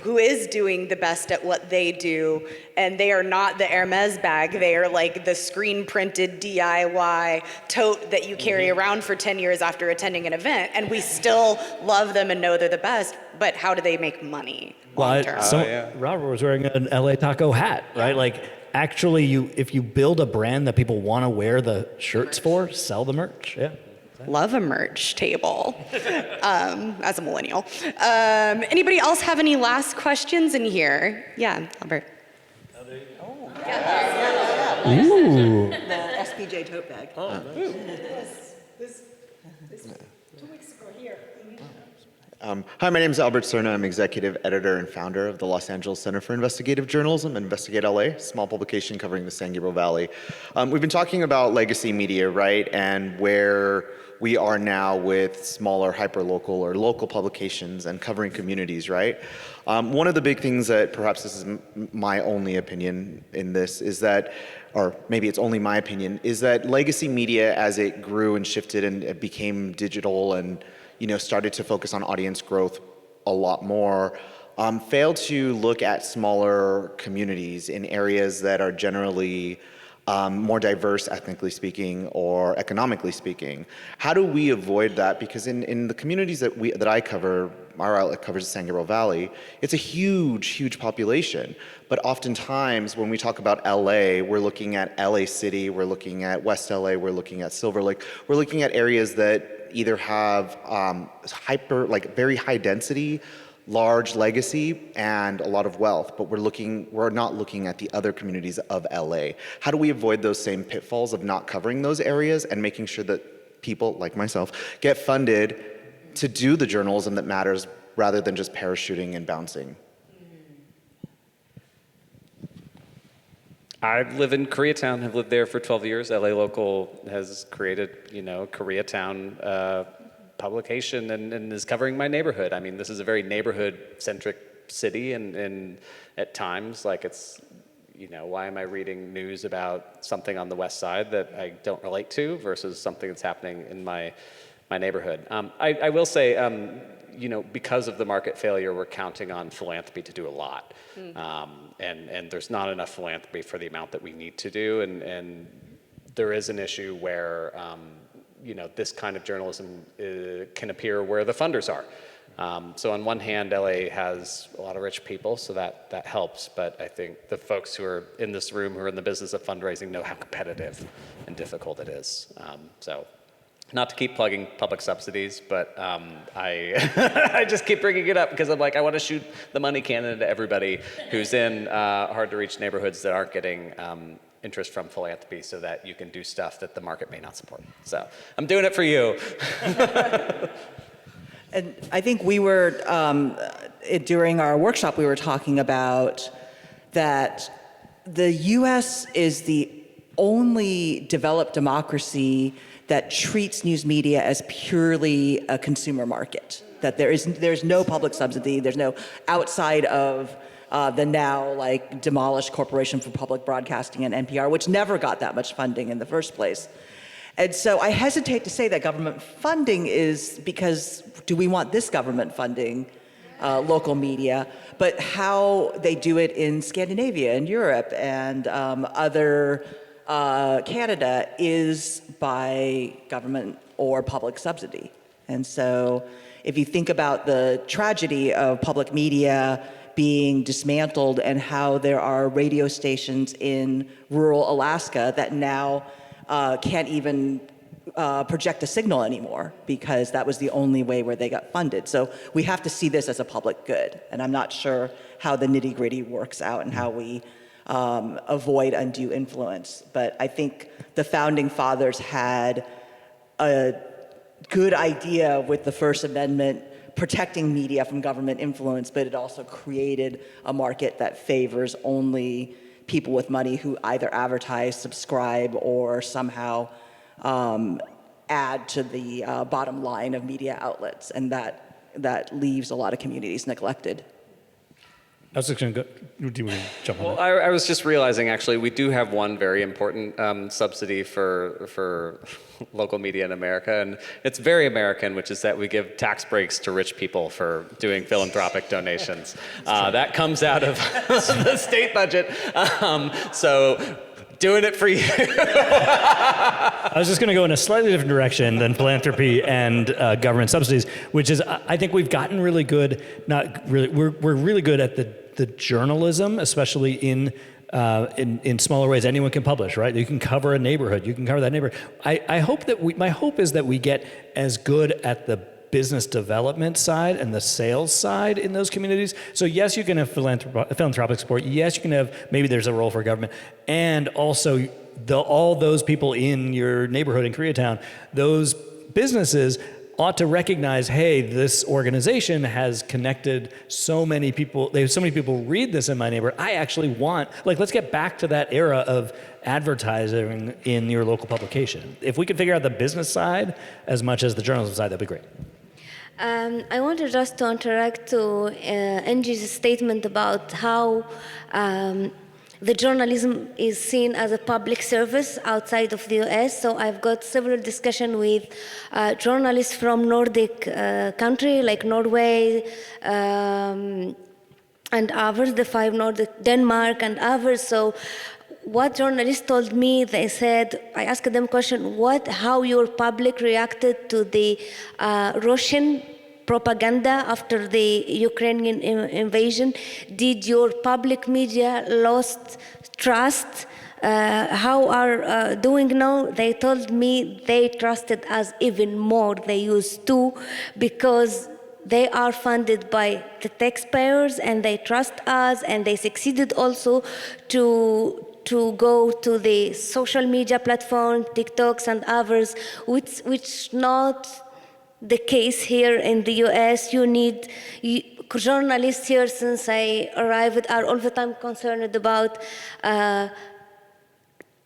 who is doing the best at what they do, and they are not the Hermes bag. They are like the screen printed DIY tote that you carry around for 10 years after attending an event, and we still love them and know they're the best, but how do they make money long term? Robert was wearing an LA Taco hat, right? Like, actually, if you build a brand that people want to wear the shirts for, sell the merch. Yeah. Love a merch table as a millennial. Anybody else have any last questions in here? Yeah, Albert. Ooh. The SPJ tote bag. Oh, nice. This 2 weeks ago here. Hi, my name is Albert Cerna. I'm executive editor and founder of the Los Angeles Center for Investigative Journalism, Investigate LA, small publication covering the San Gabriel Valley. We've been talking about legacy media, right, and where we are now with smaller hyperlocal or local publications and covering communities, right? One of the big things that, perhaps this is my only opinion in this, is that, or maybe it's only my opinion, is that legacy media, as it grew and shifted and it became digital and, you know, started to focus on audience growth a lot more, failed to look at smaller communities in areas that are generally more diverse, ethnically speaking, or economically speaking. How do we avoid that? Because in the communities that I cover, our outlet covers the San Gabriel Valley, it's a huge, huge population. But oftentimes, when we talk about LA, we're looking at LA City, we're looking at West LA, we're looking at Silver Lake, we're looking at areas that either have very high density, large legacy, and a lot of wealth, but we're not looking at the other communities of LA. How do we avoid those same pitfalls of not covering those areas and making sure that people like myself get funded to do the journalism that matters rather than just parachuting and bouncing? I live in Koreatown, have lived there for 12 years. LA Local has created, you know, Koreatown publication and is covering my neighborhood. I mean, this is a very neighborhood-centric city, and at times, like, it's, why am I reading news about something on the west side that I don't relate to versus something that's happening in my neighborhood? I will say, because of the market failure, we're counting on philanthropy to do a lot. And there's not enough philanthropy for the amount that we need to do. And there is an issue where, this kind of journalism can appear where the funders are. So on one hand, LA has a lot of rich people, so that helps. But I think the folks who are in this room who are in the business of fundraising know how competitive and difficult it is. So not to keep plugging public subsidies, but I just keep bringing it up because I'm like, I want to shoot the money cannon into everybody who's in hard-to-reach neighborhoods that aren't getting interest from philanthropy so that you can do stuff that the market may not support. So I'm doing it for you. And I think we were, during our workshop, we were talking about that the US is the only developed democracy that treats news media as purely a consumer market. That there's no public subsidy, there's no outside of the now demolished Corporation for Public Broadcasting and NPR, which never got that much funding in the first place. And so I hesitate to say that government funding is because do we want this government funding local media, but how they do it in Scandinavia and Europe and other Canada is by government or public subsidy. And so if you think about the tragedy of public media being dismantled and how there are radio stations in rural Alaska that now can't even project a signal anymore because that was the only way where they got funded. So we have to see this as a public good. And I'm not sure how the nitty-gritty works out and how we avoid undue influence. But I think the founding fathers had a good idea with the First Amendment protecting media from government influence, but it also created a market that favors only people with money who either advertise, subscribe, or somehow add to the bottom line of media outlets, and that leaves a lot of communities neglected. I was just going to go. Do you want to jump on Well, that? I was just realizing, actually, we do have one very important subsidy for local media in America, and it's very American, which is that we give tax breaks to rich people for doing philanthropic donations. That comes out of the state budget. So doing it for you. I was just going to go in a slightly different direction than philanthropy and government subsidies, which is I think we've gotten really good. Not really, we're really good at the journalism, especially in smaller ways. Anyone can publish, right? You can cover a neighborhood. You can cover that neighborhood. I hope that my hope is that we get as good at the business development side and the sales side in those communities. So yes, you can have philanthropic support. Yes, you can have, maybe there's a role for government. And also all those people in your neighborhood in Koreatown, those businesses ought to recognize, hey, this organization has connected so many people, so many people read this in my neighborhood. I actually want, let's get back to that era of advertising in your local publication. If we could figure out the business side as much as the journalism side, that'd be great. I wanted just to interact to Angie's statement about how the journalism is seen as a public service outside of the US. So I've got several discussions with journalists from Nordic country like Norway and others, the 5 Nordic, Denmark and others. So what journalists told me, they said, I asked them question, how your public reacted to the Russian propaganda after the Ukrainian invasion? Did your public media lost trust? How are doing now? They told me they trusted us even more they used to because they are funded by the taxpayers and they trust us, and they succeeded also to go to the social media platform, TikToks and others, which not the case here in the US. Journalists here since I arrived are all the time concerned about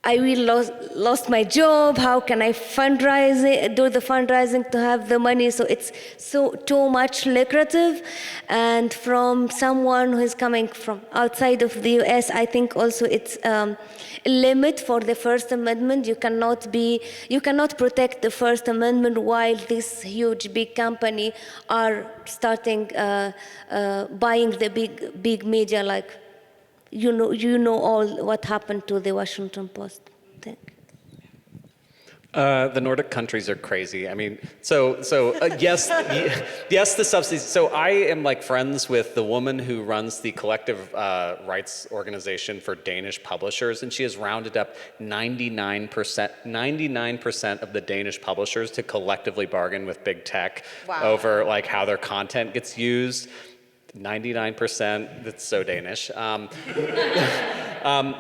I will lost my job. How can I do the fundraising to have the money? So it's too much lucrative. And from someone who is coming from outside of the U.S., I think also it's a limit for the First Amendment. You cannot protect the First Amendment while this huge big company are starting buying the big media like. You know all what happened to the Washington Post. Thank you. The Nordic countries are crazy. I mean, yes, yes, the subsidies. So I am like friends with the woman who runs the collective rights organization for Danish publishers, and she has rounded up 99% of the Danish publishers to collectively bargain with big tech over like how their content gets used. 99%, that's so Danish.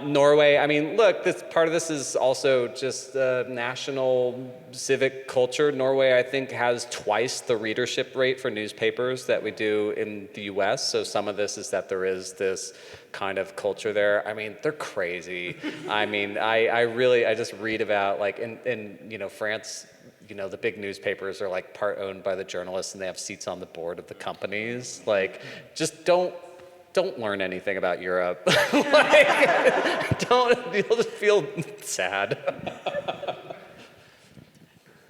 Norway, I mean, look, part of this is also just national civic culture. Norway, I think, has twice the readership rate for newspapers that we do in the US. So some of this is that there is this kind of culture there. I mean, they're crazy. I mean, I just read about like in France, the big newspapers are like part owned by the journalists and they have seats on the board of the companies. Like, just don't learn anything about Europe. You'll just feel sad.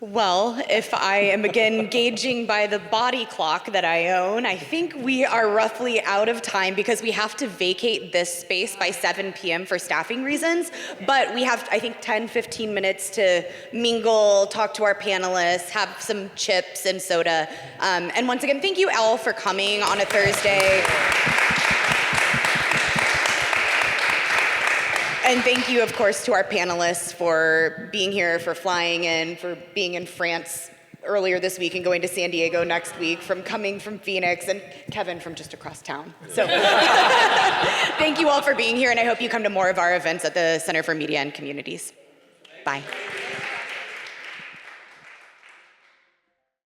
Well, if I am again gauging by the body clock that I own, I think we are roughly out of time because we have to vacate this space by 7 p.m. for staffing reasons. But we have, I think, 10, 15 minutes to mingle, talk to our panelists, have some chips and soda. And once again, thank you all for coming on a Thursday. And thank you, of course, to our panelists for being here, for flying in, for being in France earlier this week and going to San Diego next week, coming from Phoenix, and Kevin from just across town. So thank you all for being here, and I hope you come to more of our events at the Center for Media and Communities. Bye.